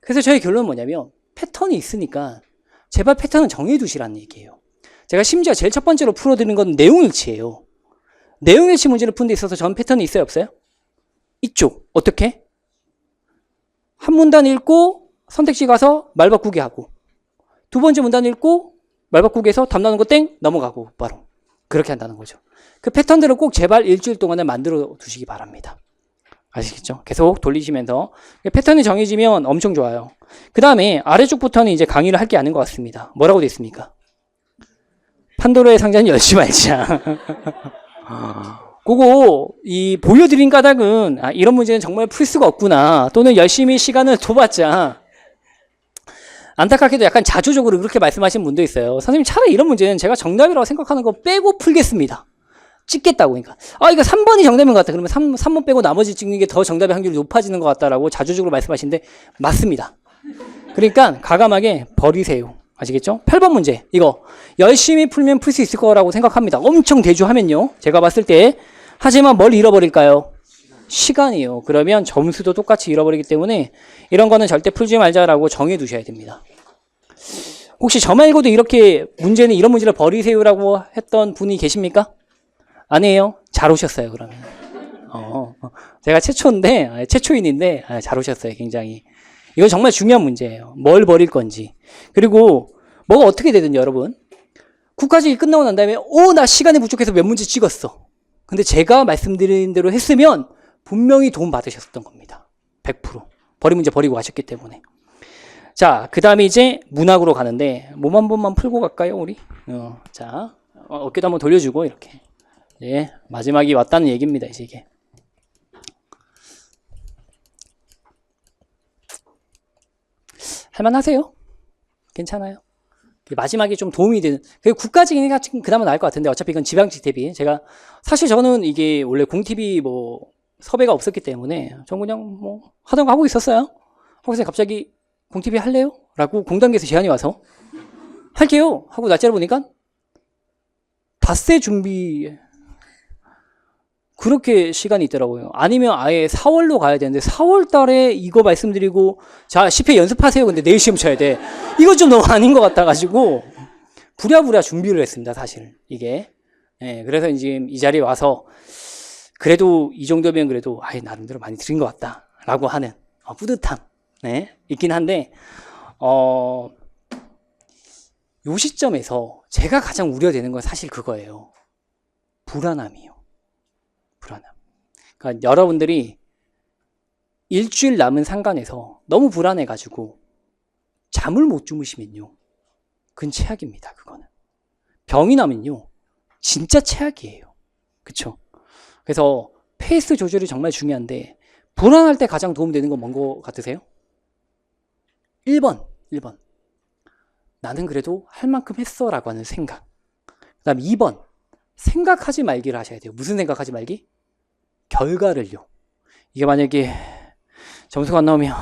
그래서 저의 결론은 뭐냐면 패턴이 있으니까 제발 패턴은 정해두시라는 얘기예요. 제가 심지어 제일 첫 번째로 풀어드리는 건 내용일치예요. 내용일치 문제를 푸는 데 있어서 전 패턴이 있어요 없어요? 있죠. 어떻게? 한 문단 읽고 선택지 가서 말 바꾸기 하고 두 번째 문단 읽고 말 바꾸기에서 답 나오는 거 땡 넘어가고 바로 그렇게 한다는 거죠. 그 패턴들을 꼭 제발 일주일 동안에 만들어 두시기 바랍니다. 아시겠죠? 계속 돌리시면서 패턴이 정해지면 엄청 좋아요. 그 다음에 아래쪽부터는 이제 강의를 할 게 아닌 것 같습니다. 뭐라고 돼 있습니까? 판도라의 상자는 열지 말자. 그거 보여드린 까닭은 이런 문제는 정말 풀 수가 없구나 또는 열심히 시간을 둬봤자 안타깝게도 약간 자조적으로 그렇게 말씀하시는 분도 있어요. 선생님 차라리 이런 문제는 제가 정답이라고 생각하는 거 빼고 풀겠습니다. 찍겠다고. 그러니까 이거 3번이 정답인 것 같다. 그러면 3번 빼고 나머지 찍는 게 더 정답의 확률이 높아지는 것 같다라고 자조적으로 말씀하시는데 맞습니다. 그러니까 과감하게 버리세요. 아시겠죠? 8번 문제 이거 열심히 풀면 풀 수 있을 거라고 생각합니다. 엄청 대조하면요. 제가 봤을 때 하지만 뭘 잃어버릴까요? 시간이요. 그러면 점수도 똑같이 잃어버리기 때문에 이런 거는 절대 풀지 말자라고 정해두셔야 됩니다. 혹시 저 말고도 이렇게 문제는 이런 문제를 버리세요라고 했던 분이 계십니까? 아니에요? 잘 오셨어요. 그러면 제가 최초인인데 잘 오셨어요. 굉장히 이건 정말 중요한 문제예요. 뭘 버릴 건지 그리고 뭐가 어떻게 되든 여러분 국가직이 끝나고 난 다음에 나 시간이 부족해서 몇 문제 찍었어. 근데 제가 말씀드린 대로 했으면 분명히 도움 받으셨던 겁니다. 100%. 버린 문제 버리고 가셨기 때문에. 자, 그 다음에 이제 문학으로 가는데 몸 한 번만 풀고 갈까요, 우리? 자, 어깨도 한번 돌려주고 이렇게. 예, 마지막이 왔다는 얘기입니다, 이제 이게. 할만하세요? 괜찮아요? 마지막에 좀 도움이 되는, 국가직이니까 그나마 나을 것 같은데 어차피 이건 지방직 대비. 사실 저는 이게 원래 공TV 섭외가 없었기 때문에 전 그냥 하던 거 하고 있었어요. 하고 있으니 갑자기 공TV 할래요? 라고 공단계에서 제안이 와서 할게요 하고 날짜를 보니까 닷새 준비 그렇게 시간이 있더라고요. 아니면 아예 4월로 가야 되는데 4월 달에 이거 말씀드리고 자 10회 연습하세요. 근데 내일 시험 쳐야 돼. 이거 좀 너무 아닌 것 같아가지고 부랴부랴 준비를 했습니다. 사실 이게. 예, 그래서 지금 이 자리에 와서 그래도 이 정도면 그래도 나름대로 많이 드린 것 같다 라고 하는 뿌듯함 있긴 한데 요 시점에서 제가 가장 우려되는 건 사실 그거예요. 불안함이요. 불안함. 그러니까 여러분들이 일주일 남은 상간에서 너무 불안해가지고 잠을 못 주무시면요. 그건 최악입니다. 그거는. 병이 나면요. 진짜 최악이에요. 그쵸? 그래서 페이스 조절이 정말 중요한데 불안할 때 가장 도움되는 건 뭔 거 같으세요? 1번. 나는 그래도 할 만큼 했어 라고 하는 생각. 그 다음 2번. 생각하지 말기를 하셔야 돼요. 무슨 생각하지 말기? 결과를요. 이게 만약에 점수가 안 나오면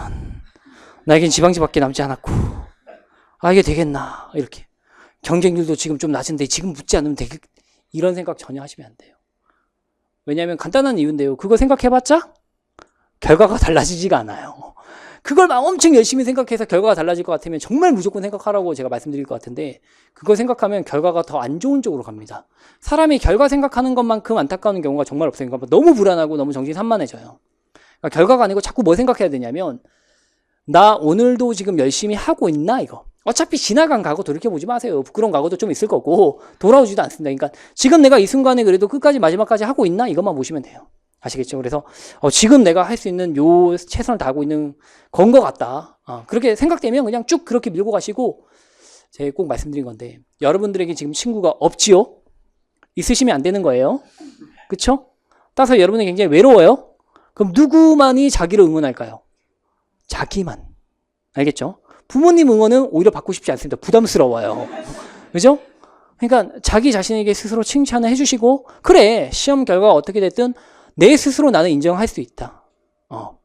나에겐 지방지밖에 남지 않았고 이게 되겠나 이렇게 경쟁률도 지금 좀 낮은데 지금 붙지 않으면 되겠 이런 생각 전혀 하시면 안 돼요. 왜냐하면 간단한 이유인데요. 그거 생각해봤자 결과가 달라지지가 않아요. 그걸 막 엄청 열심히 생각해서 결과가 달라질 것 같으면 정말 무조건 생각하라고 제가 말씀드릴 것 같은데 그거 생각하면 결과가 더 안 좋은 쪽으로 갑니다. 사람이 결과 생각하는 것만큼 안타까운 경우가 정말 없어요. 그러니까 너무 불안하고 너무 정신이 산만해져요. 그러니까 결과가 아니고 자꾸 뭐 생각해야 되냐면 나 오늘도 지금 열심히 하고 있나 이거. 어차피 지나간 과거 돌이켜보지 마세요. 부끄러운 과거도 좀 있을 거고 돌아오지도 않습니다. 그러니까 지금 내가 이 순간에 그래도 끝까지 마지막까지 하고 있나 이것만 보시면 돼요. 아시겠죠? 그래서 지금 내가 할 수 있는 요 최선을 다하고 있는 건 것 같다. 그렇게 생각되면 그냥 쭉 그렇게 밀고 가시고 제가 꼭 말씀드린 건데 여러분들에게 지금 친구가 없지요? 있으시면 안 되는 거예요. 그쵸? 따라서 여러분이 굉장히 외로워요. 그럼 누구만이 자기를 응원할까요? 자기만. 알겠죠? 부모님 응원은 오히려 받고 싶지 않습니다. 부담스러워요. 그죠? 그러니까 자기 자신에게 스스로 칭찬을 해주시고 그래 시험 결과가 어떻게 됐든 내 스스로 나는 인정할 수 있다.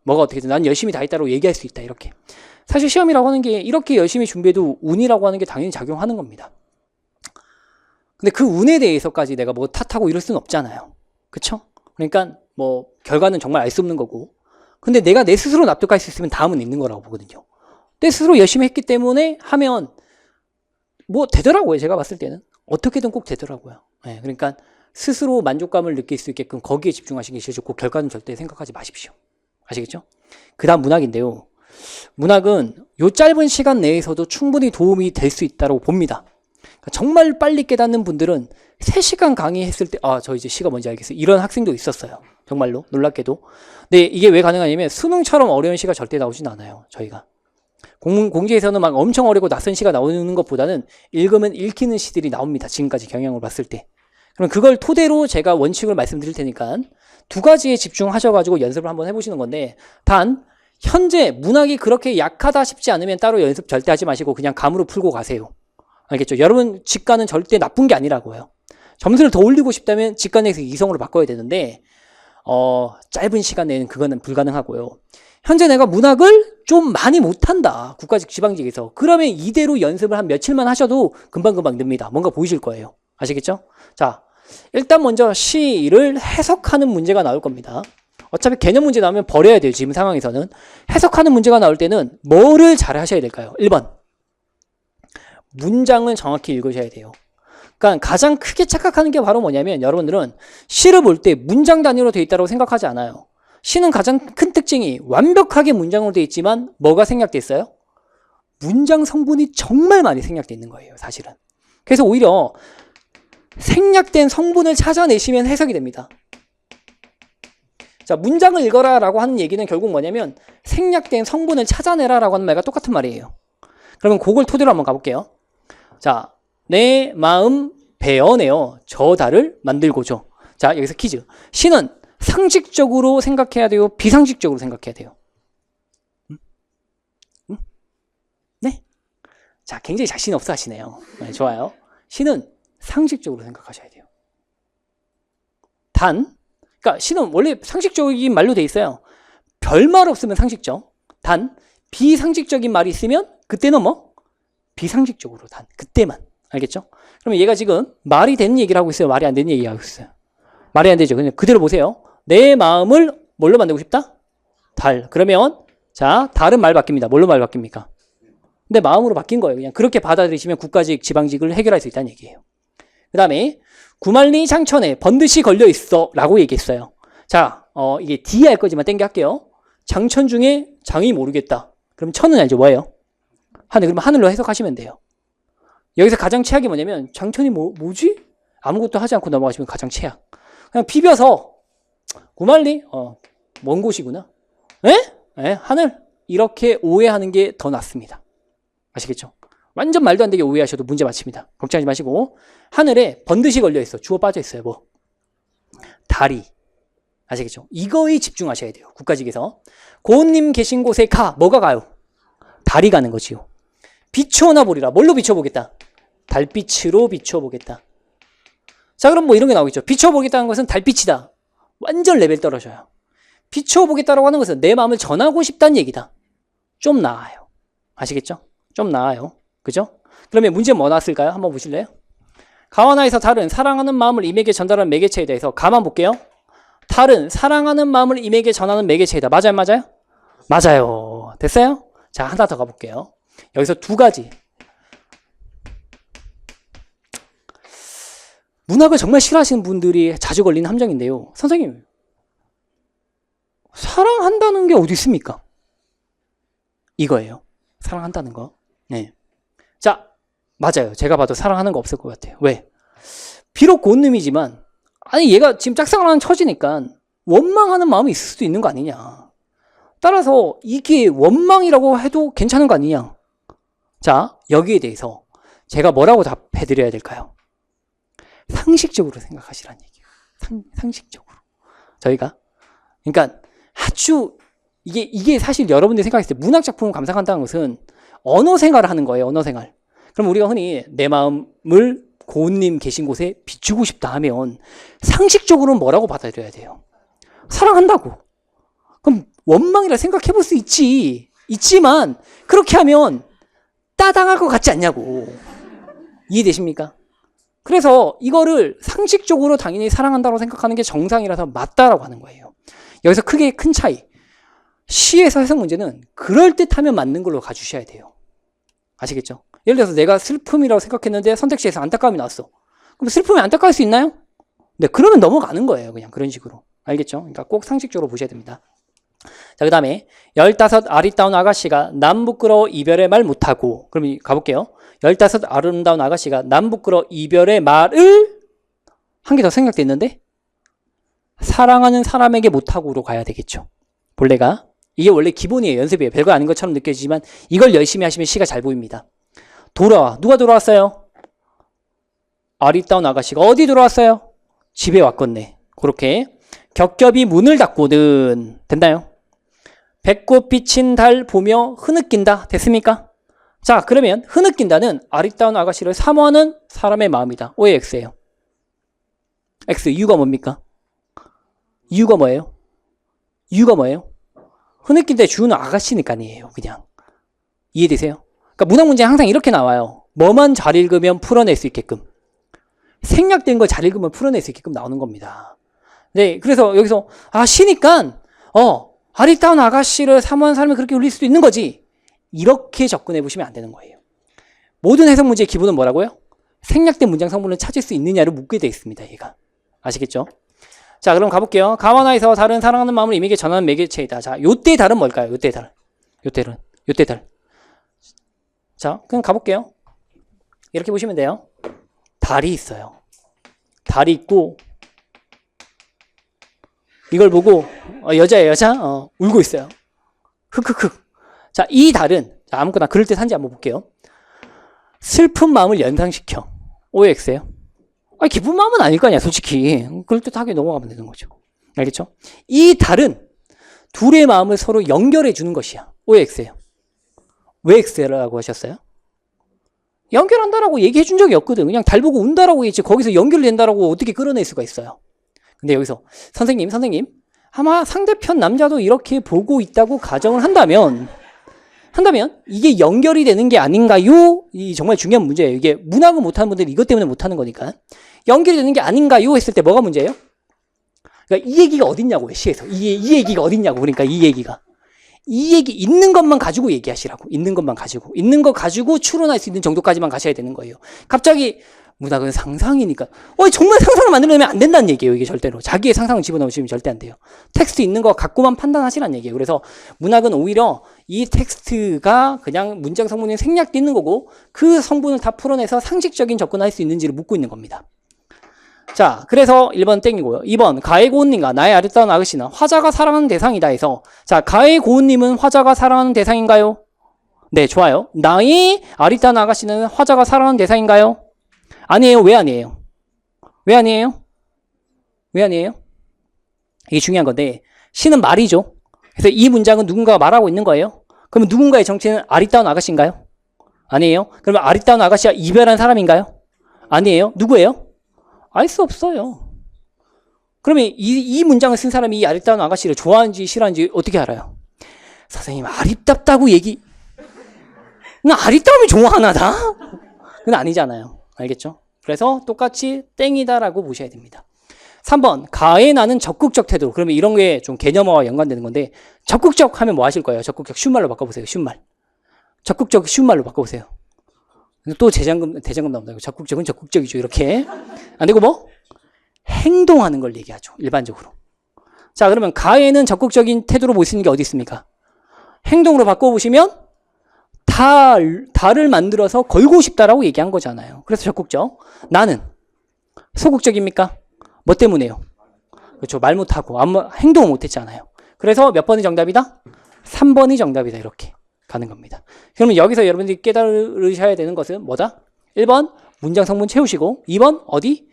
뭐가 어떻게 됐든 난 열심히 다 했다고 얘기할 수 있다. 이렇게. 사실 시험이라고 하는 게 이렇게 열심히 준비해도 운이라고 하는 게 당연히 작용하는 겁니다. 근데 그 운에 대해서까지 내가 뭐 탓하고 이럴 수는 없잖아요. 그쵸? 그러니까 뭐 결과는 정말 알 수 없는 거고 근데 내가 내 스스로 납득할 수 있으면 다음은 있는 거라고 보거든요. 내 스스로 열심히 했기 때문에 하면 뭐 되더라고요. 제가 봤을 때는. 어떻게든 꼭 되더라고요. 그러니까 스스로 만족감을 느낄 수 있게끔 거기에 집중하시는 게 제일 좋고 결과는 절대 생각하지 마십시오. 아시겠죠? 그 다음 문학인데요. 문학은 요 짧은 시간 내에서도 충분히 도움이 될 수 있다고 봅니다. 그러니까 정말 빨리 깨닫는 분들은 3시간 강의했을 때 저 이제 시가 뭔지 알겠어요. 이런 학생도 있었어요. 정말로 놀랍게도. 근데 이게 왜 가능하냐면 수능처럼 어려운 시가 절대 나오진 않아요. 저희가. 공지에서는 막 엄청 어렵고 낯선 시가 나오는 것보다는 읽으면 읽히는 시들이 나옵니다. 지금까지 경향을 봤을 때. 그럼 그걸 토대로 제가 원칙을 말씀드릴 테니까 2가지에 집중하셔가지고 연습을 한번 해보시는 건데 단 현재 문학이 그렇게 약하다 싶지 않으면 따로 연습 절대 하지 마시고 그냥 감으로 풀고 가세요. 알겠죠? 여러분 직관은 절대 나쁜 게 아니라고요. 점수를 더 올리고 싶다면 직관에서 이성으로 바꿔야 되는데 짧은 시간 내에는 그거는 불가능하고요. 현재 내가 문학을 좀 많이 못한다. 국가직 지방직에서. 그러면 이대로 연습을 한 며칠만 하셔도 금방금방 늡니다. 뭔가 보이실 거예요. 아시겠죠? 자, 일단 먼저 시를 해석하는 문제가 나올 겁니다. 어차피 개념 문제 나오면 버려야 돼요. 지금 상황에서는. 해석하는 문제가 나올 때는 뭐를 잘 하셔야 될까요? 1번. 문장을 정확히 읽으셔야 돼요. 그러니까 가장 크게 착각하는 게 바로 뭐냐면 여러분들은 시를 볼 때 문장 단위로 되어 있다고 생각하지 않아요. 시는 가장 큰 특징이 완벽하게 문장으로 되어 있지만 뭐가 생략되어 있어요? 문장 성분이 정말 많이 생략되어 있는 거예요. 사실은. 그래서 오히려 생략된 성분을 찾아내시면 해석이 됩니다. 자, 문장을 읽어라 라고 하는 얘기는 결국 뭐냐면 생략된 성분을 찾아내라 라고 하는 말과 똑같은 말이에요. 그러면 그걸 토대로 한번 가볼게요. 자, 내 마음 베어내어 저 달을 만들고죠. 자, 여기서 퀴즈. 시는 상식적으로 생각해야 돼요? 비상식적으로 생각해야 돼요? 네? 자, 굉장히 자신 없어 하시네요. 네, 좋아요. 시는 상식적으로 생각하셔야 돼요. 그러니까 시는 원래 상식적인 말로 돼 있어요. 별말 없으면 상식적. 단, 비상식적인 말이 있으면 그때는 뭐? 비상식적으로 그때만. 알겠죠? 그러면 얘가 지금 말이 되는 얘기를 하고 있어요? 말이 안 되는 얘기를 하고 있어요? 말이 안 되죠. 그냥 그대로 보세요. 내 마음을 뭘로 만들고 싶다? 달. 그러면 자, 달은 말 바뀝니다. 뭘로 말 바뀝니까? 근데 마음으로 바뀐 거예요. 그냥 그렇게 받아들이시면 국가직, 지방직을 해결할 수 있다는 얘기예요. 그 다음에 구만리 장천에 번듯이 걸려 있어 라고 얘기했어요. 자, 이게 D 할 거지만 땡겨 할게요. 장천 중에 장이 모르겠다. 그럼 천은 알죠? 뭐예요? 하늘. 그러면 하늘로 해석하시면 돼요. 여기서 가장 최악이 뭐냐면 장천이 뭐지? 아무것도 하지 않고 넘어가시면 가장 최악. 그냥 비벼서 구말리? 먼 곳이구나. 에? 하늘? 이렇게 오해하는 게 더 낫습니다. 아시겠죠? 완전 말도 안 되게 오해하셔도 문제 맞춥니다. 걱정하지 마시고 하늘에 번듯이 걸려있어. 주워 빠져있어요. 뭐? 달이. 아시겠죠? 이거에 집중하셔야 돼요. 국가직에서. 고은님 계신 곳에 뭐가 가요? 달이 가는 거지요. 비추어나 보리라. 뭘로 비춰보겠다? 달빛으로 비춰보겠다. 자, 그럼 뭐 이런 게 나오겠죠. 비춰보겠다는 것은 달빛이다. 완전 레벨 떨어져요. 비춰보겠다라고 하는 것은 내 마음을 전하고 싶다는 얘기다. 좀 나아요. 아시겠죠? 좀 나아요. 그죠? 그러면 문제 뭐 나왔을까요? 한번 보실래요? 가와나에서 달은 사랑하는 마음을 임에게 전달하는 매개체에 대해서 가만 볼게요. 달은 사랑하는 마음을 임에게 전하는 매개체이다. 맞아요? 맞아요? 맞아요. 됐어요? 자, 하나 더 가볼게요. 여기서 두 가지. 문학을 정말 싫어하시는 분들이 자주 걸리는 함정인데요. 선생님, 사랑한다는 게 어디 있습니까? 이거예요. 사랑한다는 거. 네. 자, 맞아요. 제가 봐도 사랑하는 거 없을 것 같아요. 왜? 비록 곤놈이지만 아니 얘가 지금 짝사랑을 하는 처지니까 원망하는 마음이 있을 수도 있는 거 아니냐. 따라서 이게 원망이라고 해도 괜찮은 거 아니냐. 자, 여기에 대해서 제가 뭐라고 답해드려야 될까요? 상식적으로 생각하시라는 얘기예요. 상식적으로. 저희가 그러니까 아주 이게 사실 여러분들이 생각했을 때 문학 작품을 감상한다는 것은 언어 생활을 하는 거예요. 언어 생활. 그럼 우리가 흔히 내 마음을 고은님 계신 곳에 비추고 싶다 하면 상식적으로는 뭐라고 받아들여야 돼요? 사랑한다고. 그럼 원망이라 생각해 볼 수 있지만 그렇게 하면 따당할 것 같지 않냐고. 이해되십니까? 그래서 이거를 상식적으로 당연히 사랑한다고 생각하는 게 정상이라서 맞다라고 하는 거예요. 여기서 크게 큰 차이. 시에서 해석 문제는 그럴듯하면 맞는 걸로 가주셔야 돼요. 아시겠죠? 예를 들어서 내가 슬픔이라고 생각했는데 선택지에서 안타까움이 나왔어. 그럼 슬픔이 안타까울 수 있나요? 네, 그러면 넘어가는 거예요. 그냥 그런 식으로. 알겠죠? 그러니까 꼭 상식적으로 보셔야 됩니다. 자, 그 다음에 15 아리따운 아가씨가 남 부끄러워 이별의 말 못하고. 그럼 가볼게요. 15 아름다운 아가씨가 남 부끄러워 이별의 말을 한 개 더 생각돼 있는데 사랑하는 사람에게 못하고로 가야 되겠죠. 본래가. 이게 원래 기본이에요. 연습이에요. 별거 아닌 것처럼 느껴지지만 이걸 열심히 하시면 시가 잘 보입니다. 돌아와. 누가 돌아왔어요? 아리따운 아가씨가 어디 돌아왔어요? 집에 왔겠네. 그렇게 겹겹이 문을 닫고는 됐나요? 배꽃 비친 달 보며 흐느낀다. 됐습니까? 자, 그러면 흐느낀다는 아리따운 아가씨를 사모하는 사람의 마음이다. 오해 X예요. X. 이유가 뭡니까? 이유가 뭐예요? 이유가 뭐예요? 흐느낀데 주는 아가씨니까 아니에요. 그냥. 이해되세요? 그러니까 문학 문제는 항상 이렇게 나와요. 뭐만 잘 읽으면 풀어낼 수 있게끔. 생략된 걸 잘 읽으면 풀어낼 수 있게끔 나오는 겁니다. 네, 그래서 여기서 시니까 아리따운 아가씨를 사모하는 사람이 그렇게 울릴 수도 있는 거지. 이렇게 접근해 보시면 안 되는 거예요. 모든 해석 문제의 기본은 뭐라고요? 생략된 문장 성분을 찾을 수 있느냐를 묻게 되어 있습니다. 얘가. 아시겠죠? 자, 그럼 가볼게요. 가와나에서 달은 사랑하는 마음을 임에게 전하는 매개체이다. 자, 요때 달은 뭘까요? 요때 달. 요때 달. 자, 그럼 가볼게요. 이렇게 보시면 돼요. 달이 있어요. 달이 있고 이걸 보고 여자예요, 여자? 울고 있어요. 흑흑흑. 자, 이 달은 아무거나 그럴듯한지 한번 볼게요. 슬픈 마음을 연상시켜. OX예요. 기쁜 마음은 아닐 거 아니야, 솔직히. 그럴듯하게 넘어가면 되는 거죠. 알겠죠? 이 달은 둘의 마음을 서로 연결해 주는 것이야. OX예요. 왜 X라고 하셨어요? 연결한다라고 얘기해 준 적이 없거든. 그냥 달 보고 운다라고 얘기했지. 거기서 연결된다라고 어떻게 끌어낼 수가 있어요. 근데 여기서 선생님 아마 상대편 남자도 이렇게 보고 있다고 가정을 한다면 이게 연결이 되는 게 아닌가요? 이 정말 중요한 문제예요. 이게 문학을 못하는 분들이 이것 때문에 못하는 거니까. 연결이 되는 게 아닌가요? 했을 때 뭐가 문제예요? 그러니까 이 얘기가 어딨냐고요, 시에서. 이 얘기가 어딨냐고. 그러니까 이 얘기 있는 것만 가지고 얘기하시라고. 있는 것만 가지고. 있는 거 가지고 추론할 수 있는 정도까지만 가셔야 되는 거예요. 갑자기 문학은 상상이니까. 정말 상상을 만들어내면 안 된다는 얘기예요. 이게 절대로. 자기의 상상을 집어넣으시면 절대 안 돼요. 텍스트 있는 거 갖고만 판단하시라는 얘기예요. 그래서 문학은 오히려 이 텍스트가 그냥 문장 성분이 생략되는 거고 그 성분을 다 풀어내서 상식적인 접근을 할 수 있는지를 묻고 있는 겁니다. 자, 그래서 1번 땡이고요. 2번 가해 고은님과 나의 아리따운 아가씨는 화자가 사랑하는 대상이다 해서 자, 가해 고은님은 화자가 사랑하는 대상인가요? 네, 좋아요. 나의 아리따운 아가씨는 화자가 사랑하는 대상인가요? 아니에요. 왜 아니에요? 왜 아니에요? 왜 아니에요? 이게 중요한 건데 시는 말이죠. 그래서 이 문장은 누군가가 말하고 있는 거예요. 그러면 누군가의 정체는 아리따운 아가씨인가요? 아니에요. 그러면 아리따운 아가씨와 이별한 사람인가요? 아니에요. 누구예요? 알 수 없어요. 그러면 이 문장을 쓴 사람이 이 아리따운 아가씨를 좋아하는지 싫어하는지 어떻게 알아요? 선생님 아리따다고 나 아리따움이 좋아하나 다? 그건 아니잖아요. 알겠죠? 그래서 똑같이 땡이다라고 보셔야 됩니다. 3번 가에 나는 적극적 태도. 그러면 이런 게 좀 개념어와 연관되는 건데 적극적 하면 뭐 하실 거예요? 적극적 쉬운 말로 바꿔보세요. 쉬운 말. 적극적 쉬운 말로 바꿔보세요. 또 대장금 나온다. 적극적은 적극적이죠. 이렇게. 안 되고 뭐? 행동하는 걸 얘기하죠. 일반적으로. 자, 그러면 가에는 적극적인 태도로 볼 수 있는 게 어디 있습니까? 행동으로 바꿔보시면 달을 만들어서 걸고 싶다라고 얘기한 거잖아요. 그래서 적극적. 나는 소극적입니까? 뭐 때문에요? 그렇죠. 말 못하고 행동을 못했잖아요. 그래서 몇 번이 정답이다? 3번이 정답이다. 이렇게 가는 겁니다. 그러면 여기서 여러분들이 깨달으셔야 되는 것은 뭐다? 1번 문장 성분 채우시고 2번 어디?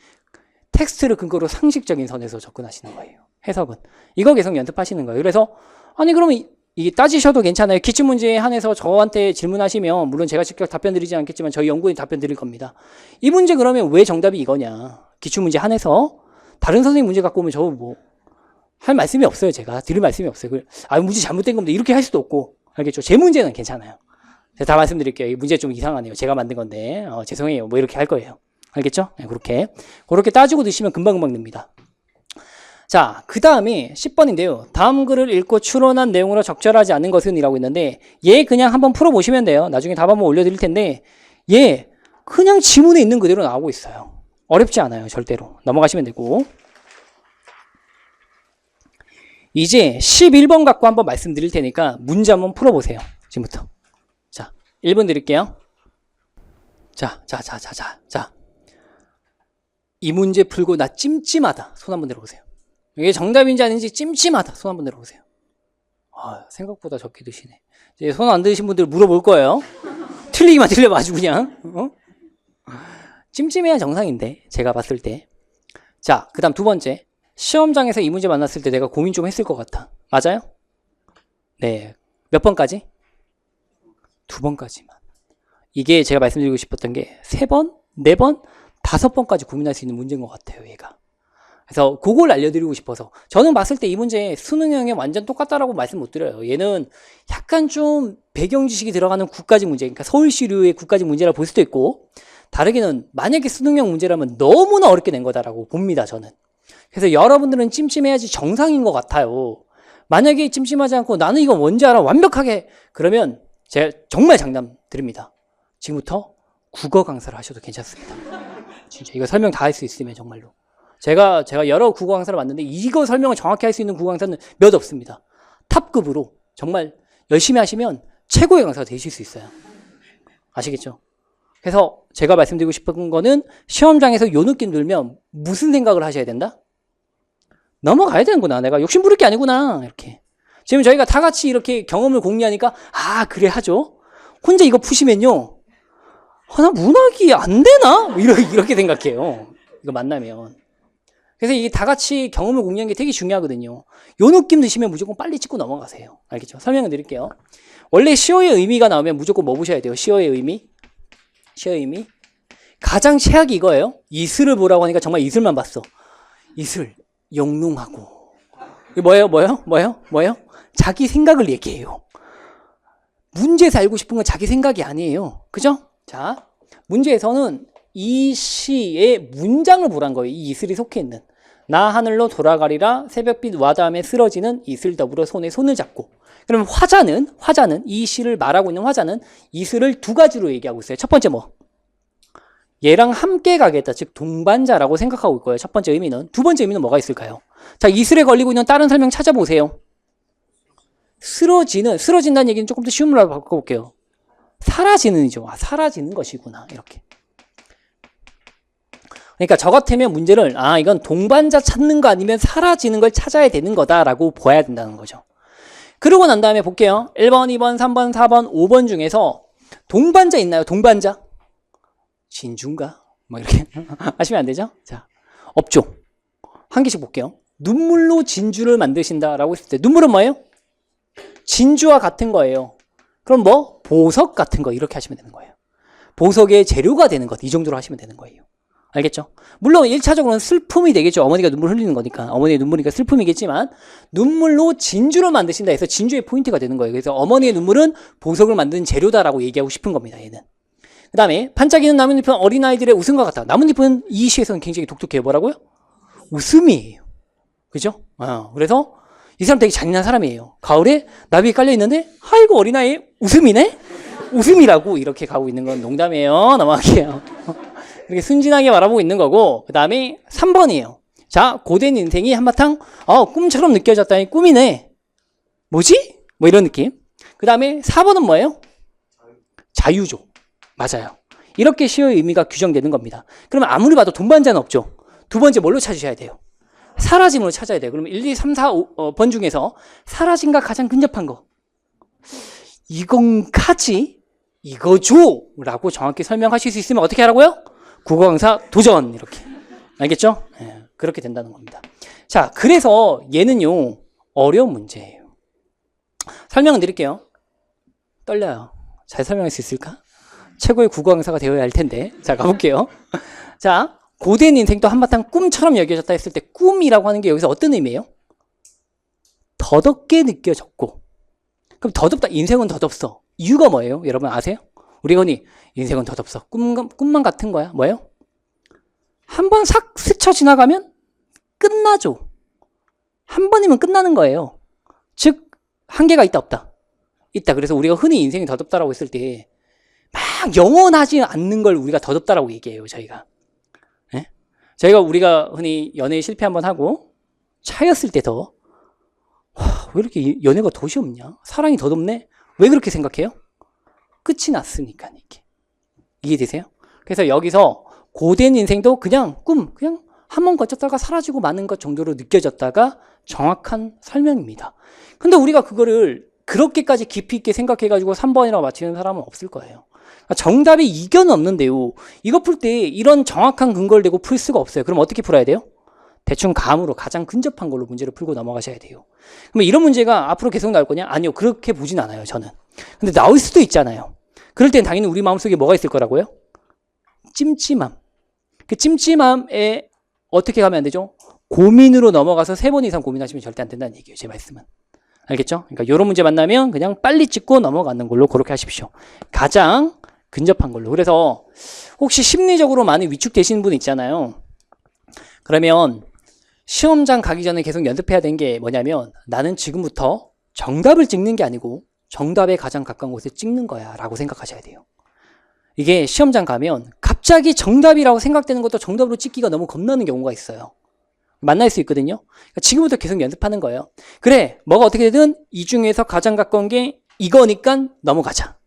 텍스트를 근거로 상식적인 선에서 접근하시는 거예요. 해석은. 이거 계속 연습하시는 거예요. 그래서 아니 그러면 이게 따지셔도 괜찮아요. 기출문제에 한해서 저한테 질문하시면 물론 제가 직접 답변 드리지 않겠지만 저희 연구원이 답변 드릴 겁니다. 이 문제 그러면 왜 정답이 이거냐. 기출문제 한해서 다른 선생님 문제 갖고 오면 저 뭐 할 말씀이 없어요. 제가 드릴 말씀이 없어요. 문제 잘못된 겁니다. 이렇게 할 수도 없고. 알겠죠? 제 문제는 괜찮아요. 제가 다 말씀드릴게요. 이 문제 좀 이상하네요. 제가 만든 건데 죄송해요. 뭐 이렇게 할 거예요. 알겠죠? 네, 그렇게 따지고 드시면 금방금방 납니다. 자, 그 다음에 10번인데요. 다음 글을 읽고 추론한 내용으로 적절하지 않은 것은 이라고 있는데 얘 그냥 한번 풀어보시면 돼요. 나중에 답 한번 올려드릴 텐데 얘 그냥 지문에 있는 그대로 나오고 있어요. 어렵지 않아요. 절대로. 넘어가시면 되고 이제 11번 갖고 한번 말씀드릴 테니까 문제 한번 풀어보세요. 지금부터. 자, 1번 드릴게요. 자. 이 문제 풀고 나 찜찜하다. 손 한번 들어보세요. 이게 정답인지 아닌지 찜찜하다. 손 한번 들어보세요. 생각보다 적게 드시네. 이제 손 안 드신 분들 물어볼 거예요. 틀리기만 틀려봐 아주 그냥. 찜찜해야 정상인데 제가 봤을 때. 자, 그 다음 두 번째. 시험장에서 이 문제 만났을 때 내가 고민 좀 했을 것 같아. 맞아요? 네. 몇 번까지? 2번까지만. 이게 제가 말씀드리고 싶었던 게 3번, 4번, 5번까지 고민할 수 있는 문제인 것 같아요. 얘가. 그래서 그걸 알려드리고 싶어서 저는 봤을 때 이 문제 수능형에 완전 똑같다라고 말씀 못 드려요. 얘는 약간 좀 배경 지식이 들어가는 국가직 문제, 그러니까 서울시류의 국가직 문제라 볼 수도 있고 다르게는 만약에 수능형 문제라면 너무나 어렵게 낸 거다라고 봅니다. 저는. 그래서 여러분들은 찜찜해야지 정상인 것 같아요. 만약에 찜찜하지 않고 나는 이거 뭔지 알아 완벽하게 그러면 제가 정말 장담 드립니다. 지금부터 국어 강사를 하셔도 괜찮습니다. 진짜 이거 설명 다 할 수 있으면 정말로. 제가 여러 국어 강사를 봤는데 이거 설명을 정확히 할 수 있는 국어 강사는 몇 없습니다. 탑급으로 정말 열심히 하시면 최고의 강사가 되실 수 있어요. 아시겠죠? 그래서 제가 말씀드리고 싶은 거는 시험장에서 요 느낌 들면 무슨 생각을 하셔야 된다? 넘어가야 되는구나. 내가 욕심 부릴 게 아니구나. 이렇게. 지금 저희가 다 같이 이렇게 경험을 공유하니까 그래 하죠. 혼자 이거 푸시면요. 나 문학이 안 되나? 이렇게 생각해요. 이거 만나면. 그래서 이게 다 같이 경험을 공유하는 게 되게 중요하거든요. 요 느낌 드시면 무조건 빨리 찍고 넘어가세요. 알겠죠? 설명을 드릴게요. 원래 시어의 의미가 나오면 무조건 뭐 보셔야 돼요? 시어의 의미. 가장 최악이 이거예요. 이슬을 보라고 하니까 정말 이슬만 봤어. 이슬, 영롱하고. 뭐예요? 자기 생각을 얘기해요. 문제에서 알고 싶은 건 자기 생각이 아니에요. 그죠? 자, 문제에서는 이 시의 문장을 보란 거예요. 이 이슬이 속해 있는. 나 하늘로 돌아가리라 새벽빛 와닿음에 쓰러지는 이슬 더불어 손에 손을 잡고. 그러면 화자는 이 시를 말하고 있는 화자는 이슬을 두 가지로 얘기하고 있어요. 첫 번째 뭐? 얘랑 함께 가겠다. 즉 동반자라고 생각하고 있고요. 첫 번째 의미는. 두 번째 의미는 뭐가 있을까요? 자, 이슬에 걸리고 있는 다른 설명 찾아보세요. 쓰러진다는 얘기는 조금 더 쉬운 말로 바꿔볼게요. 사라지는이죠. 아, 사라지는 것이구나. 이렇게. 그러니까 저 같으면 문제를 이건 동반자 찾는 거 아니면 사라지는 걸 찾아야 되는 거다라고 봐야 된다는 거죠. 그러고 난 다음에 볼게요. 1번, 2번, 3번, 4번, 5번 중에서 동반자 있나요? 동반자? 진주인가? 뭐 이렇게 하시면 안 되죠? 자, 없죠. 한 개씩 볼게요. 눈물로 진주를 만드신다라고 했을 때 눈물은 뭐예요? 진주와 같은 거예요. 그럼 뭐? 보석 같은 거 이렇게 하시면 되는 거예요. 보석의 재료가 되는 것 이 정도로 하시면 되는 거예요. 알겠죠? 물론 1차적으로는 슬픔이 되겠죠. 어머니가 눈물 흘리는 거니까. 어머니의 눈물이니까 슬픔이겠지만 눈물로 진주를 만드신다 해서 진주의 포인트가 되는 거예요. 그래서 어머니의 눈물은 보석을 만드는 재료다라고 얘기하고 싶은 겁니다. 얘는. 그 다음에 반짝이는 나뭇잎은 어린아이들의 웃음과 같다. 나뭇잎은 이 시에서는 굉장히 독특해요. 뭐라고요? 웃음이에요. 그죠? 그래서 이 사람 되게 잔인한 사람이에요. 가을에 나비에 깔려있는데 아이고 어린아이의 웃음이네? 웃음이라고 이렇게 가고 있는 건 농담이에요. 넘어갈게요. 이렇게 순진하게 바라보고 있는 거고 그 다음에 3번이에요. 자, 고된 인생이 한바탕 꿈처럼 느껴졌다니 꿈이네. 뭐지? 뭐 이런 느낌. 그 다음에 4번은 뭐예요? 자유죠. 맞아요. 이렇게 시의 의미가 규정되는 겁니다. 그러면 아무리 봐도 동반자는 없죠. 두 번째 뭘로 찾으셔야 돼요? 사라짐으로 찾아야 돼요. 그러면 1, 2, 3, 4, 5번 중에서 사라짐과 가장 근접한 거. 이건가지? 이거죠? 라고 정확히 설명하실 수 있으면 어떻게 하라고요? 국어 강사 도전 이렇게. 알겠죠? 네, 그렇게 된다는 겁니다. 자, 그래서 얘는요. 어려운 문제예요. 설명을 드릴게요. 떨려요. 잘 설명할 수 있을까? 최고의 국어 강사가 되어야 할 텐데. 자, 가볼게요. 자, 고된 인생도 한바탕 꿈처럼 여겨졌다 했을 때 꿈이라고 하는 게 여기서 어떤 의미예요? 더덥게 느껴졌고. 그럼 더덥다. 인생은 더덥어. 이유가 뭐예요? 여러분 아세요? 우리가 흔히 인생은 더덥어. 꿈만 같은 거야. 뭐예요? 한번 싹 스쳐 지나가면 끝나죠. 한 번이면 끝나는 거예요. 즉 한계가 있다 없다? 있다. 그래서 우리가 흔히 인생이 더덥다라고 했을 때 막 영원하지 않는 걸 우리가 더덥다라고 얘기해요. 저희가. 네? 우리가 흔히 연애에 실패 한번 하고 차였을 때 더 왜 이렇게 연애가 덫이 없냐? 사랑이 더덥네? 왜 그렇게 생각해요? 끝이 났으니까 이게. 이해되세요? 그래서 여기서 고된 인생도 그냥 그냥 한 번 거쳤다가 사라지고 마는 것 정도로 느껴졌다가 정확한 설명입니다. 근데 우리가 그거를 그렇게까지 깊이 있게 생각해가지고 3번이라고 맞히는 사람은 없을 거예요. 정답이 이견은 없는데요. 이거 풀 때 이런 정확한 근거를 대고 풀 수가 없어요. 그럼 어떻게 풀어야 돼요? 대충 감으로 가장 근접한 걸로 문제를 풀고 넘어가셔야 돼요. 그러면 이런 문제가 앞으로 계속 나올 거냐? 아니요. 그렇게 보진 않아요. 저는. 근데 나올 수도 있잖아요. 그럴 땐 당연히 우리 마음속에 뭐가 있을 거라고요? 찜찜함. 그 찜찜함에 어떻게 가면 안 되죠? 고민으로 넘어가서 3번 이상 고민하시면 절대 안 된다는 얘기예요. 제 말씀은. 알겠죠? 그러니까 이런 문제 만나면 그냥 빨리 찍고 넘어가는 걸로 그렇게 하십시오. 가장 근접한 걸로. 그래서 혹시 심리적으로 많이 위축되시는 분 있잖아요. 그러면 시험장 가기 전에 계속 연습해야 되는 게 뭐냐면 나는 지금부터 정답을 찍는 게 아니고 정답에 가장 가까운 곳에 찍는 거야 라고 생각하셔야 돼요. 이게 시험장 가면 갑자기 정답이라고 생각되는 것도 정답으로 찍기가 너무 겁나는 경우가 있어요. 만날 수 있거든요. 그러니까 지금부터 계속 연습하는 거예요. 그래, 뭐가 어떻게 되든 이 중에서 가장 가까운 게 이거니까 넘어가자.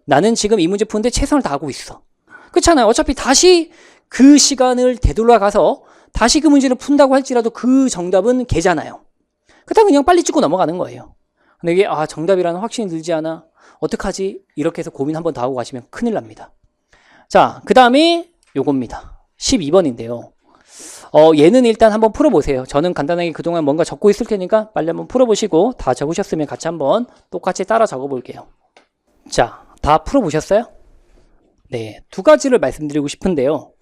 나는 지금 이 문제 푸는데 최선을 다하고 있어. 그렇잖아요. 어차피 다시 그 시간을 되돌아가서 다시 그 문제를 푼다고 할지라도 그 정답은 개잖아요. 그렇다면 그냥 빨리 찍고 넘어가는 거예요. 근데 이게 정답이라는 확신이 들지 않아. 어떡하지? 이렇게 해서 고민 한 번 더 하고 가시면 큰일 납니다. 자, 그 다음에 요겁니다. 12번인데요. 얘는 일단 한번 풀어보세요. 저는 간단하게 그동안 뭔가 적고 있을 테니까 빨리 한번 풀어보시고 다 적으셨으면 같이 한번 똑같이 따라 적어볼게요. 자, 다 풀어보셨어요? 네, 2가지를 말씀드리고 싶은데요.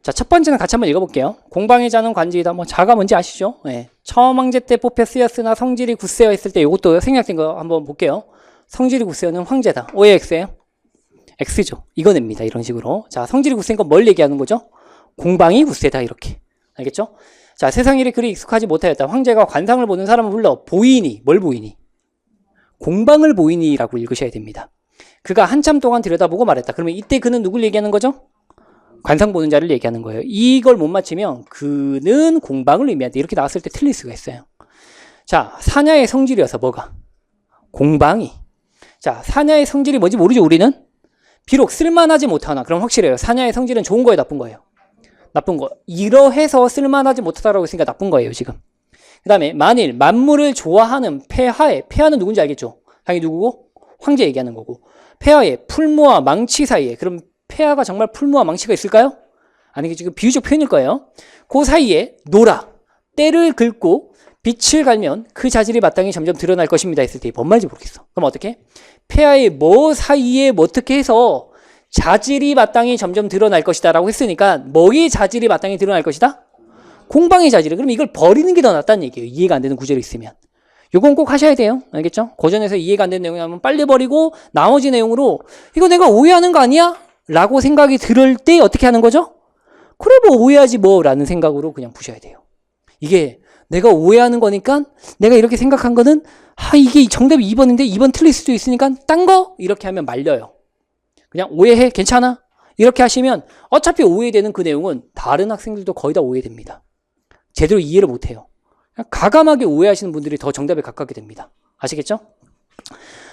자, 첫 번째는 같이 한번 읽어볼게요. 공방의 자는 관지이다. 뭐 자가 뭔지 아시죠? 네. 처음 황제 때 뽑혀 쓰였으나 성질이 굳세어 했을 때 이것도 생략된 거 한번 볼게요. 성질이 굳세어는 황제다. O의 X예요? X죠. 이거냅니다. 이런 식으로. 자, 성질이 굳센 건 뭘 얘기하는 거죠? 공방이 굳세다. 이렇게. 알겠죠? 자, 세상 일에 그리 익숙하지 못하였다. 황제가 관상을 보는 사람을 불러 보이니. 뭘 보이니? 공방을 보이니라고 읽으셔야 됩니다. 그가 한참 동안 들여다보고 말했다. 그러면 이때 그는 누굴 얘기하는 거죠? 관상 보는 자를 얘기하는 거예요. 이걸 못 맞히면 그는 공방을 의미한다. 이렇게 나왔을 때 틀릴 수가 있어요. 자, 사냐의 성질이어서 뭐가? 공방이. 자, 사냐의 성질이 뭔지 모르죠, 우리는? 비록 쓸만하지 못하나, 그럼 확실해요. 사냐의 성질은 좋은 거예요, 나쁜 거예요? 나쁜 거. 이러해서 쓸만하지 못하다라고 했으니까 나쁜 거예요, 지금. 그 다음에 만일 만물을 좋아하는 폐하는 누군지 알겠죠? 당연히 누구고? 황제 얘기하는 거고. 폐하의 풀무와 망치 사이에, 그럼 폐하가 정말 풀무와 망치가 있을까요? 아니, 지금 비유적 표현일 거예요. 그 사이에 노라, 때를 긁고 빛을 갈면 그 자질이 마땅히 점점 드러날 것입니다 했을 때 뭔 말인지 모르겠어. 그럼 어떻게? 폐하의 뭐 사이에 뭐 어떻게 해서 자질이 마땅히 점점 드러날 것이다 라고 했으니까 뭐의 자질이 마땅히 드러날 것이다? 공방의 자질을. 그럼 이걸 버리는 게 더 낫다는 얘기예요. 이해가 안 되는 구절이 있으면. 요건 꼭 하셔야 돼요. 알겠죠? 고전에서 이해가 안 되는 내용이라면 빨리 버리고 나머지 내용으로 이거 내가 오해하는 거 아니야? 라고 생각이 들을 때 어떻게 하는 거죠? 그래 뭐 오해하지 뭐 라는 생각으로 그냥 부셔야 돼요. 이게 내가 오해하는 거니까 내가 이렇게 생각한 거는 이게 정답이 2번인데 2번 틀릴 수도 있으니까 딴 거? 이렇게 하면 말려요. 그냥 오해해? 괜찮아? 이렇게 하시면 어차피 오해되는 그 내용은 다른 학생들도 거의 다 오해됩니다. 제대로 이해를 못해요. 가감하게 오해하시는 분들이 더 정답에 가깝게 됩니다. 아시겠죠?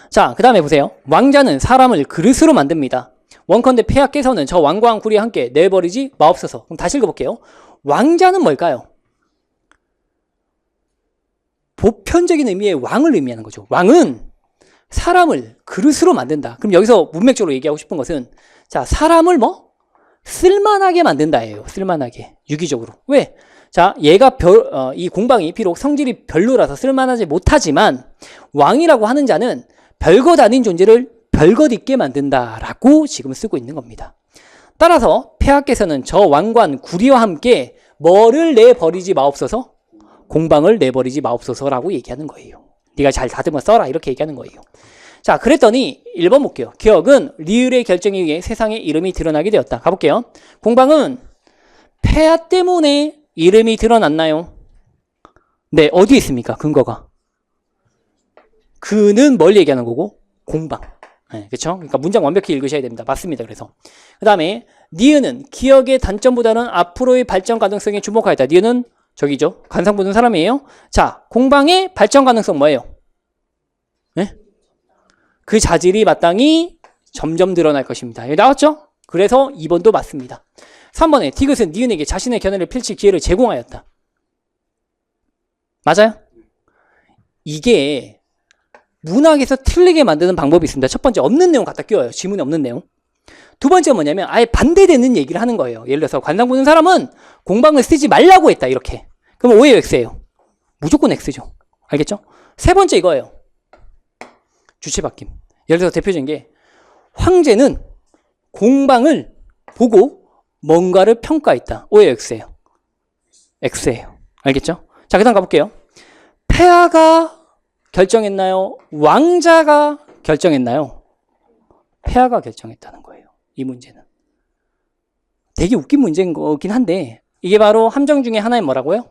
자, 그 다음에 보세요. 왕자는 사람을 그릇으로 만듭니다. 원컨대 폐하께서는 저 왕과 왕쿠리와 함께 내버리지 마옵소서. 그럼 다시 읽어볼게요. 왕자는 뭘까요? 보편적인 의미의 왕을 의미하는 거죠. 왕은 사람을 그릇으로 만든다. 그럼 여기서 문맥적으로 얘기하고 싶은 것은 자, 사람을 쓸만하게 만든다예요. 쓸만하게. 유기적으로. 왜? 자, 얘가 이 공방이 비록 성질이 별로라서 쓸만하지 못하지만 왕이라고 하는 자는 별것 아닌 존재를 별것 있게 만든다라고 지금 쓰고 있는 겁니다. 따라서 폐하께서는 저 왕관 구리와 함께 뭐를 내버리지 마옵소서? 공방을 내버리지 마옵소서라고 얘기하는 거예요. 네가 잘 다듬어 써라 이렇게 얘기하는 거예요. 자, 그랬더니 1번 볼게요. 기억은 리을의 결정에 의해 세상의 이름이 드러나게 되었다. 가볼게요. 공방은 폐하 때문에 이름이 드러났나요? 네, 어디에 있습니까? 근거가. 그는 뭘 얘기하는 거고? 공방. 네, 그렇죠? 그러니까 문장 완벽히 읽으셔야 됩니다. 맞습니다. 그래서 그 다음에 니은은 기억의 단점보다는 앞으로의 발전 가능성에 주목하였다. 니은은 저기죠. 관상 보는 사람이에요. 자, 공방의 발전 가능성 뭐예요? 네? 그 자질이 마땅히 점점 드러날 것입니다. 여기 나왔죠? 그래서 2번도 맞습니다. 3번에 디귿은 니은에게 자신의 견해를 펼칠 기회를 제공하였다. 맞아요? 이게 문학에서 틀리게 만드는 방법이 있습니다. 첫 번째, 없는 내용 갖다 끼워요. 지문에 없는 내용. 두 번째 뭐냐면 아예 반대되는 얘기를 하는 거예요. 예를 들어서 관상 보는 사람은 공방을 쓰지 말라고 했다. 이렇게. 그럼 오히려 X예요. 무조건 X죠. 알겠죠? 세 번째 이거예요. 주체 바뀜. 예를 들어서 대표적인 게 황제는 공방을 보고 뭔가를 평가했다. 오히려 X예요. X예요. 알겠죠? 자, 그 다음 가볼게요. 폐하가 결정했나요? 왕자가 결정했나요? 폐하가 결정했다는 거예요. 이 문제는. 되게 웃긴 문제인 거긴 한데 이게 바로 함정 중에 하나의 뭐라고요?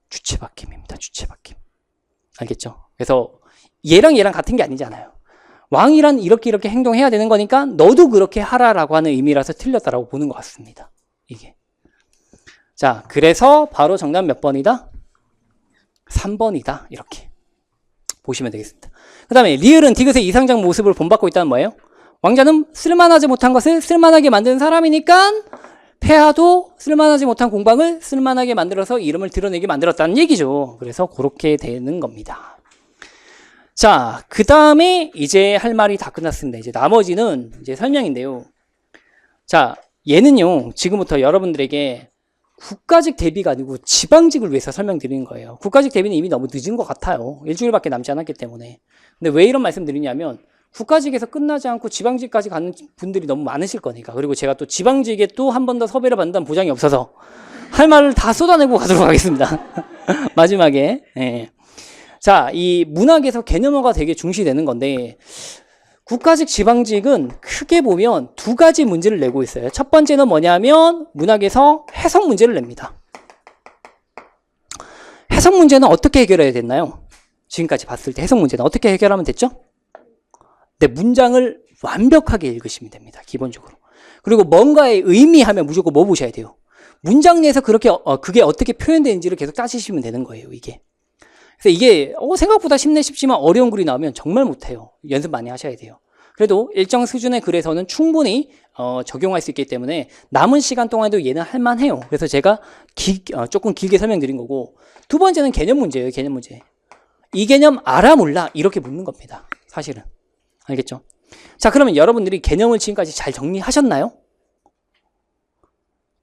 주체 바뀜입니다. 주체 바뀜. 알겠죠? 그래서 얘랑 같은 게 아니잖아요. 왕이란 이렇게 행동해야 되는 거니까 너도 그렇게 하라라고 하는 의미라서 틀렸다라고 보는 것 같습니다. 이게. 자, 그래서 바로 정답 몇 번이다? 3번이다. 이렇게 보시면 되겠습니다. 그 다음에 리을은 디귿의 이상적 모습을 본받고 있다는 뭐예요? 왕자는 쓸만하지 못한 것을 쓸만하게 만드는 사람이니까 폐하도 쓸만하지 못한 공방을 쓸만하게 만들어서 이름을 드러내게 만들었다는 얘기죠. 그래서 그렇게 되는 겁니다. 자, 그 다음에 이제 할 말이 다 끝났습니다. 이제 나머지는 이제 설명인데요. 자, 얘는요, 지금부터 여러분들에게 국가직 대비가 아니고 지방직을 위해서 설명드리는 거예요. 국가직 대비는 이미 너무 늦은 것 같아요. 일주일밖에 남지 않았기 때문에. 근데 왜 이런 말씀 드리냐면 국가직에서 끝나지 않고 지방직까지 가는 분들이 너무 많으실 거니까. 그리고 제가 또 지방직에 또 한 번 더 섭외를 받는다는 보장이 없어서 할 말을 다 쏟아내고 가도록 하겠습니다. 마지막에. 네. 자, 이 문학에서 개념어가 되게 중시되는 건데 국가직, 지방직은 크게 보면 두 가지 문제를 내고 있어요. 첫 번째는 뭐냐면 문학에서 해석 문제를 냅니다. 해석 문제는 어떻게 해결해야 됐나요? 지금까지 봤을 때 해석 문제는 어떻게 해결하면 됐죠? 네, 문장을 완벽하게 읽으시면 됩니다. 기본적으로. 그리고 뭔가의 의미하면 무조건 뭐 보셔야 돼요? 문장 내에서 그게 어떻게 표현되는지를 계속 따지시면 되는 거예요, 이게. 그래서 이게 생각보다 쉽네 싶지만 어려운 글이 나오면 정말 못해요. 연습 많이 하셔야 돼요. 그래도 일정 수준의 글에서는 충분히 적용할 수 있기 때문에 남은 시간 동안에도 얘는 할만해요. 그래서 제가 조금 길게 설명드린 거고, 두 번째는 개념 문제예요. 개념 문제. 이 개념 알아 몰라 이렇게 묻는 겁니다. 사실은. 알겠죠? 자, 그러면 여러분들이 개념을 지금까지 잘 정리하셨나요?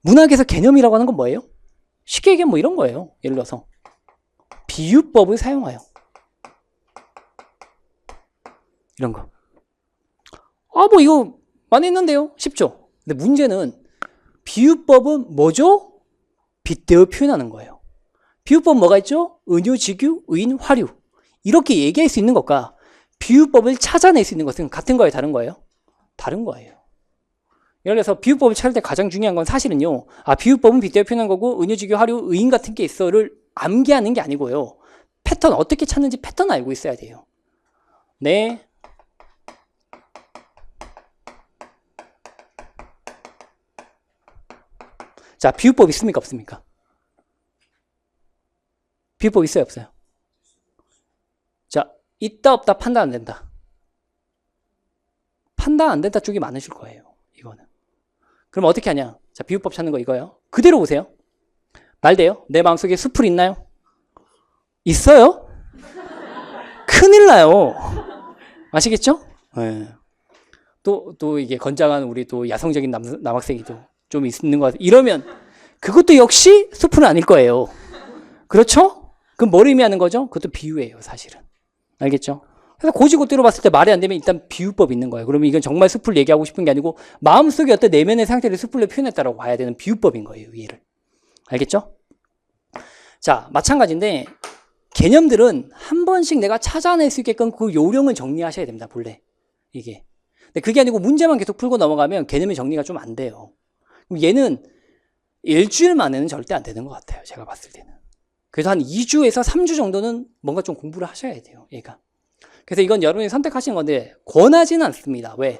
문학에서 개념이라고 하는 건 뭐예요? 쉽게 얘기하면 뭐 이런 거예요. 예를 들어서 비유법을 사용하여 이런 거. 뭐 이거 많이 했는데요. 쉽죠? 근데 문제는 비유법은 뭐죠? 빗대어 표현하는 거예요. 비유법 뭐가 있죠? 은유, 직유, 의인, 화류. 이렇게 얘기할 수 있는 것과 비유법을 찾아낼 수 있는 것은 같은 거예요? 다른 거예요? 다른 거예요. 예를 들어서 비유법을 찾을 때 가장 중요한 건 사실은요. 비유법은 빗대어 표현한 거고 은유, 직유, 화류, 의인 같은 게 있어를 암기하는 게 아니고요. 패턴 어떻게 찾는지 패턴 알고 있어야 돼요. 네. 자, 비유법 있습니까? 없습니까? 비유법 있어요? 없어요? 자, 있다 없다 판단 안 된다. 판단 안 된다 쪽이 많으실 거예요. 이거는. 그럼 어떻게 하냐? 자, 비유법 찾는 거 이거예요. 그대로 보세요. 말 돼요? 내 마음속에 숲을 있나요? 있어요? 큰일 나요. 아시겠죠? 네. 또 이게 건장한 우리 또 야성적인 남학생이 좀 있는 것 같아요. 이러면 그것도 역시 숲은 아닐 거예요. 그렇죠? 그럼 뭘 의미하는 거죠? 그것도 비유예요, 사실은. 알겠죠? 그래서 고지고대로 봤을 때 말이 안 되면 일단 비유법 있는 거예요. 그러면 이건 정말 숲을 얘기하고 싶은 게 아니고 마음속에 어떤 내면의 상태를 숲을 표현했다라고 봐야 되는 비유법인 거예요, 얘를. 알겠죠? 자, 마찬가지인데 개념들은 한 번씩 내가 찾아낼 수 있게끔 그 요령을 정리하셔야 됩니다, 본래. 이게. 근데 그게 아니고 문제만 계속 풀고 넘어가면 개념의 정리가 좀 안 돼요. 그럼 얘는 일주일 만에는 절대 안 되는 것 같아요, 제가 봤을 때는. 그래서 한 2주에서 3주 정도는 뭔가 좀 공부를 하셔야 돼요, 얘가. 그래서 이건 여러분이 선택하시는 건데 권하지는 않습니다. 왜?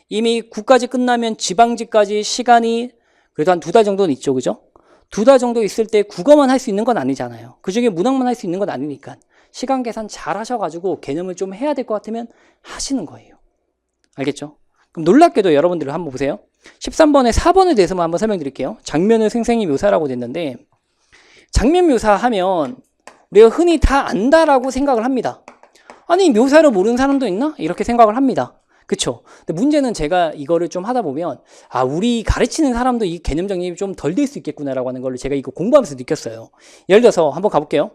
이미 국까지 끝나면 지방지까지 시간이 그래도 한 2달 정도는 있죠, 그죠? 2달 정도 있을 때 국어만 할 수 있는 건 아니잖아요. 그중에 문학만 할 수 있는 건 아니니까 시간 계산 잘 하셔가지고 개념을 좀 해야 될 것 같으면 하시는 거예요. 알겠죠? 그럼 놀랍게도 여러분들 한번 보세요. 13번에 4번에 대해서만 한번 설명드릴게요. 장면을 생생히 묘사라고 됐는데 장면 묘사하면 우리가 흔히 다 안다라고 생각을 합니다. 아니 묘사를 모르는 사람도 있나? 이렇게 생각을 합니다. 그쵸? 근데 문제는 제가 이거를 좀 하다 보면 우리 가르치는 사람도 이 개념 정립이 좀 덜 될 수 있겠구나라고 하는 걸 제가 이거 공부하면서 느꼈어요. 예를 들어서 한번 가볼게요.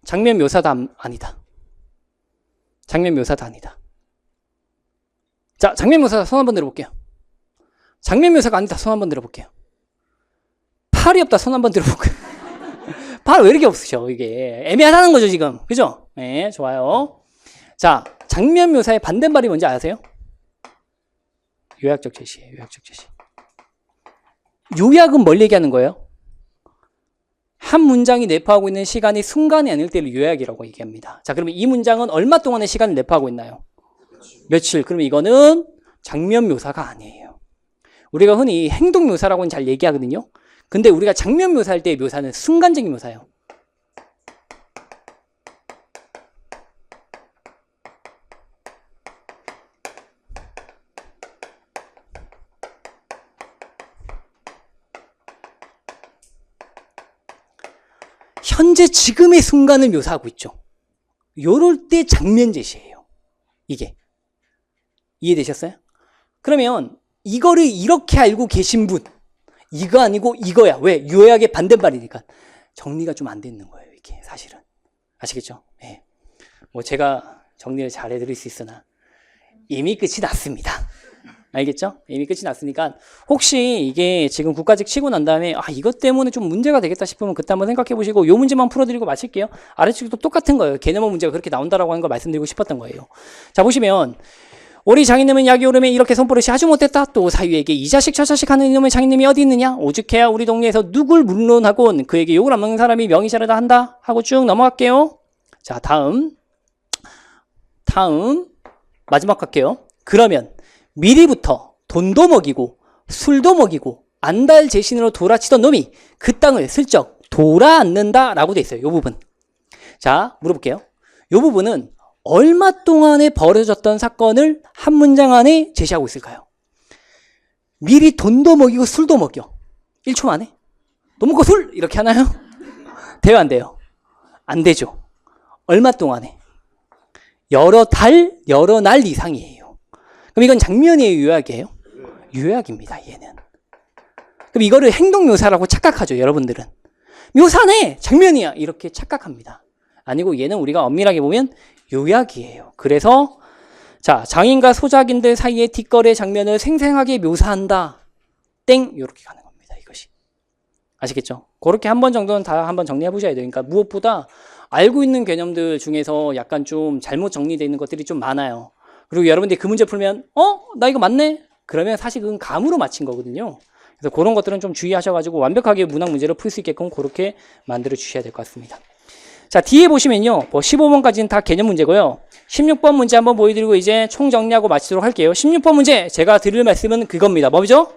장면 묘사도 아니다. 장면 묘사도 아니다. 자, 장면 묘사 손 한번 들어볼게요. 장면 묘사가 아니다. 손 한번 들어볼게요. 팔이 없다. 손 한번 들어볼게요. 팔 왜 이렇게 없으셔? 이게 애매하다는 거죠 지금. 그죠? 네, 좋아요. 자, 장면 묘사의 반대말이 뭔지 아세요? 요약적 제시예요. 요약적 제시. 요약은 뭘 얘기하는 거예요? 한 문장이 내포하고 있는 시간이 순간이 아닐 때를 요약이라고 얘기합니다. 자, 그러면 이 문장은 얼마 동안의 시간을 내포하고 있나요? 며칠. 그러면 이거는 장면 묘사가 아니에요. 우리가 흔히 행동 묘사라고는 잘 얘기하거든요. 근데 우리가 장면 묘사할 때의 묘사는 순간적인 묘사예요. 현재 지금의 순간을 묘사하고 있죠. 요럴 때 장면 제시예요. 이게. 이해되셨어요? 그러면 이거를 이렇게 알고 계신 분, 이거 아니고 이거야. 왜? 요약의 반대말이니까. 정리가 좀 안 되는 거예요, 이게 사실은. 아시겠죠? 네. 뭐 제가 정리를 잘 해드릴 수 있으나 이미 끝이 났습니다. 알겠죠? 이미 끝이 났으니까 혹시 이게 지금 국가직 치고 난 다음에 이것 때문에 좀 문제가 되겠다 싶으면 그때 한번 생각해 보시고 요 문제만 풀어드리고 마칠게요. 아래쪽도 똑같은 거예요. 개념어 문제가 그렇게 나온다라고 하는 걸 말씀드리고 싶었던 거예요. 자, 보시면 우리 장인님은 약이 오르면 이렇게 손버릇이 아주 못됐다. 또 사위에게 이 자식 저 자식 하는 이놈의 장인님이 어디 있느냐. 오죽해야 우리 동네에서 누굴 물론하곤 그에게 욕을 안 먹는 사람이 명의 잘하다 한다 하고 쭉 넘어갈게요. 자, 다음 마지막 갈게요. 그러면 미리부터 돈도 먹이고 술도 먹이고 안달재신으로 돌아치던 놈이 그 땅을 슬쩍 돌아앉는다라고 돼 있어요. 이 부분. 자, 물어볼게요. 이 부분은 얼마 동안에 벌어졌던 사건을 한 문장 안에 제시하고 있을까요? 미리 돈도 먹이고 술도 먹여. 1초 만에? 돈 먹고 술! 이렇게 하나요? 돼요, 안 돼요? 안 되죠. 얼마 동안에? 여러 달, 여러 날 이상이에요. 그럼 이건 장면이에요, 요약이에요? 요약입니다, 얘는. 그럼 이거를 행동 묘사라고 착각하죠, 여러분들은. 묘사네! 장면이야! 이렇게 착각합니다. 아니고 얘는 우리가 엄밀하게 보면 요약이에요. 그래서 자, 장인과 소작인들 사이의 뒷거래 장면을 생생하게 묘사한다. 땡! 이렇게 가는 겁니다, 이것이. 아시겠죠? 그렇게 한 번 정도는 다 한번 정리해 보셔야 돼요. 그러니까 무엇보다 알고 있는 개념들 중에서 약간 좀 잘못 정리되어 있는 것들이 좀 많아요. 그리고 여러분들이 그 문제 풀면 나 이거 맞네? 그러면 사실 그건 감으로 맞힌 거거든요. 그래서 그런 것들은 좀 주의하셔가지고 완벽하게 문학 문제를 풀 수 있게끔 그렇게 만들어 주셔야 될 것 같습니다. 자, 뒤에 보시면요. 15번까지는 다 개념 문제고요. 16번 문제 한번 보여드리고 이제 총 정리하고 마치도록 할게요. 16번 문제 제가 드릴 말씀은 그겁니다. 뭐죠?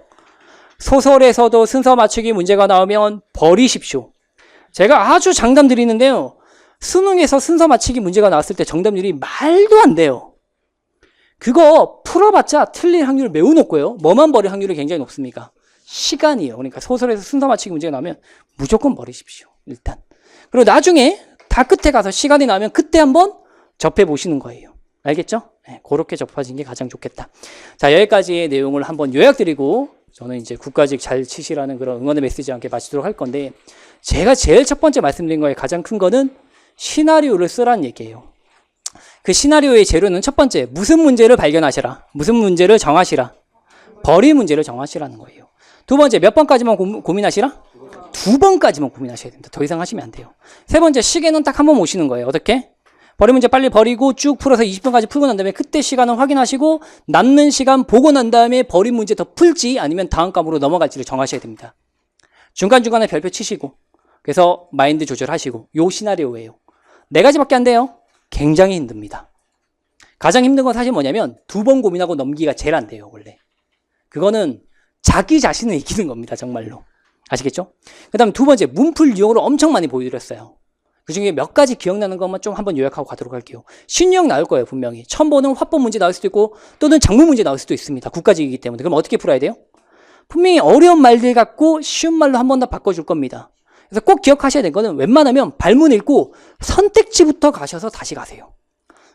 소설에서도 순서 맞추기 문제가 나오면 버리십시오. 제가 아주 장담 드리는데요. 수능에서 순서 맞추기 문제가 나왔을 때 정답률이 말도 안 돼요. 그거 풀어봤자 틀릴 확률 매우 높고요. 뭐만 버릴 확률이 굉장히 높습니까? 시간이에요. 그러니까 소설에서 순서 맞추기 문제가 나오면 무조건 버리십시오. 일단. 그리고 나중에 다 끝에 가서 시간이 나면 그때 한번 접해 보시는 거예요. 알겠죠? 네, 그렇게 접하시는 게 가장 좋겠다. 자, 여기까지의 내용을 한번 요약드리고 저는 이제 국가직 잘 치시라는 그런 응원의 메시지와 함께 마치도록 할 건데 제가 제일 첫 번째 말씀드린 거에 가장 큰 거는 시나리오를 쓰라는 얘기예요. 그 시나리오의 재료는 첫 번째, 무슨 문제를 발견하시라. 무슨 문제를 정하시라. 버릴 문제를 정하시라는 거예요. 두 번째, 몇 번까지만 고민하시라? 2번까지만 고민하셔야 됩니다. 더 이상 하시면 안 돼요. 세 번째, 시계는 딱 한 번 모시는 거예요. 어떻게? 버릴 문제 빨리 버리고 쭉 풀어서 20분까지 풀고 난 다음에 그때 시간을 확인하시고 남는 시간 보고 난 다음에 버린 문제 더 풀지 아니면 다음 과목으로 넘어갈지를 정하셔야 됩니다. 중간중간에 별표 치시고 그래서 마인드 조절하시고 요 시나리오예요. 4가지밖에 안 돼요. 굉장히 힘듭니다. 가장 힘든 건 사실 뭐냐면 2번 고민하고 넘기기가 제일 안 돼요. 원래. 그거는 자기 자신을 이기는 겁니다. 정말로. 아시겠죠? 그 다음 두 번째, 문풀 유형으로 엄청 많이 보여드렸어요. 그 중에 몇 가지 기억나는 것만 좀 한번 요약하고 가도록 할게요. 신유형 나올 거예요, 분명히. 처음 보는 화법 문제 나올 수도 있고, 또는 작문 문제 나올 수도 있습니다. 국가직이기 때문에. 그럼 어떻게 풀어야 돼요? 분명히 어려운 말들 갖고 쉬운 말로 한 번 더 바꿔줄 겁니다. 그래서 꼭 기억하셔야 될 거는 웬만하면 발문 읽고 선택지부터 가셔서 다시 가세요.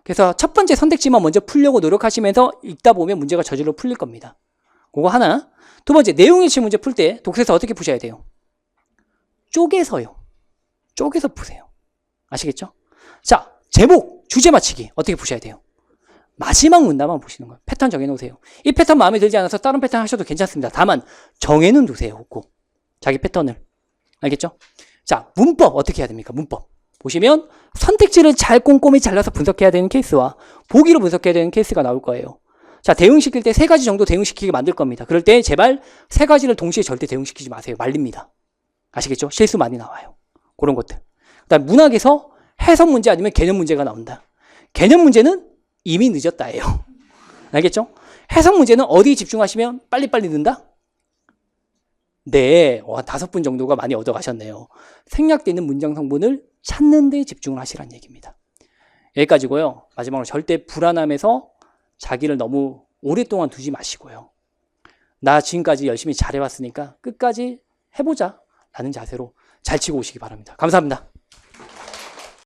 그래서 첫 번째 선택지만 먼저 풀려고 노력하시면서 읽다 보면 문제가 저절로 풀릴 겁니다. 그거 하나. 두 번째, 내용일치 문제 풀 때 독서에서 어떻게 푸셔야 돼요? 쪼개서요. 쪼개서 푸세요. 아시겠죠? 자, 제목, 주제 맞히기 어떻게 푸셔야 돼요? 마지막 문단만 보시는 거예요. 패턴 정해놓으세요. 이 패턴 마음에 들지 않아서 다른 패턴 하셔도 괜찮습니다. 다만 정해는 두세요. 꼭 자기 패턴을. 알겠죠? 자, 문법 어떻게 해야 됩니까? 문법 보시면 선택지를 잘 꼼꼼히 잘라서 분석해야 되는 케이스와 보기로 분석해야 되는 케이스가 나올 거예요. 자, 대응시킬 때 3가지 정도 대응시키게 만들 겁니다. 그럴 때 제발 3가지를 동시에 절대 대응시키지 마세요. 말립니다. 아시겠죠? 실수 많이 나와요. 그런 것들. 그다음 문학에서 해석 문제 아니면 개념 문제가 나온다. 개념 문제는 이미 늦었다예요. 알겠죠? 해석 문제는 어디에 집중하시면 빨리빨리 는다? 네, 5분 정도가 많이 얻어가셨네요. 생략되어 있는 문장 성분을 찾는 데 집중을 하시라는 얘기입니다. 여기까지고요. 마지막으로 절대 불안함에서 자기를 너무 오랫동안 두지 마시고요. 나 지금까지 열심히 잘해왔으니까 끝까지 해보자 라는 자세로 잘 치고 오시기 바랍니다. 감사합니다.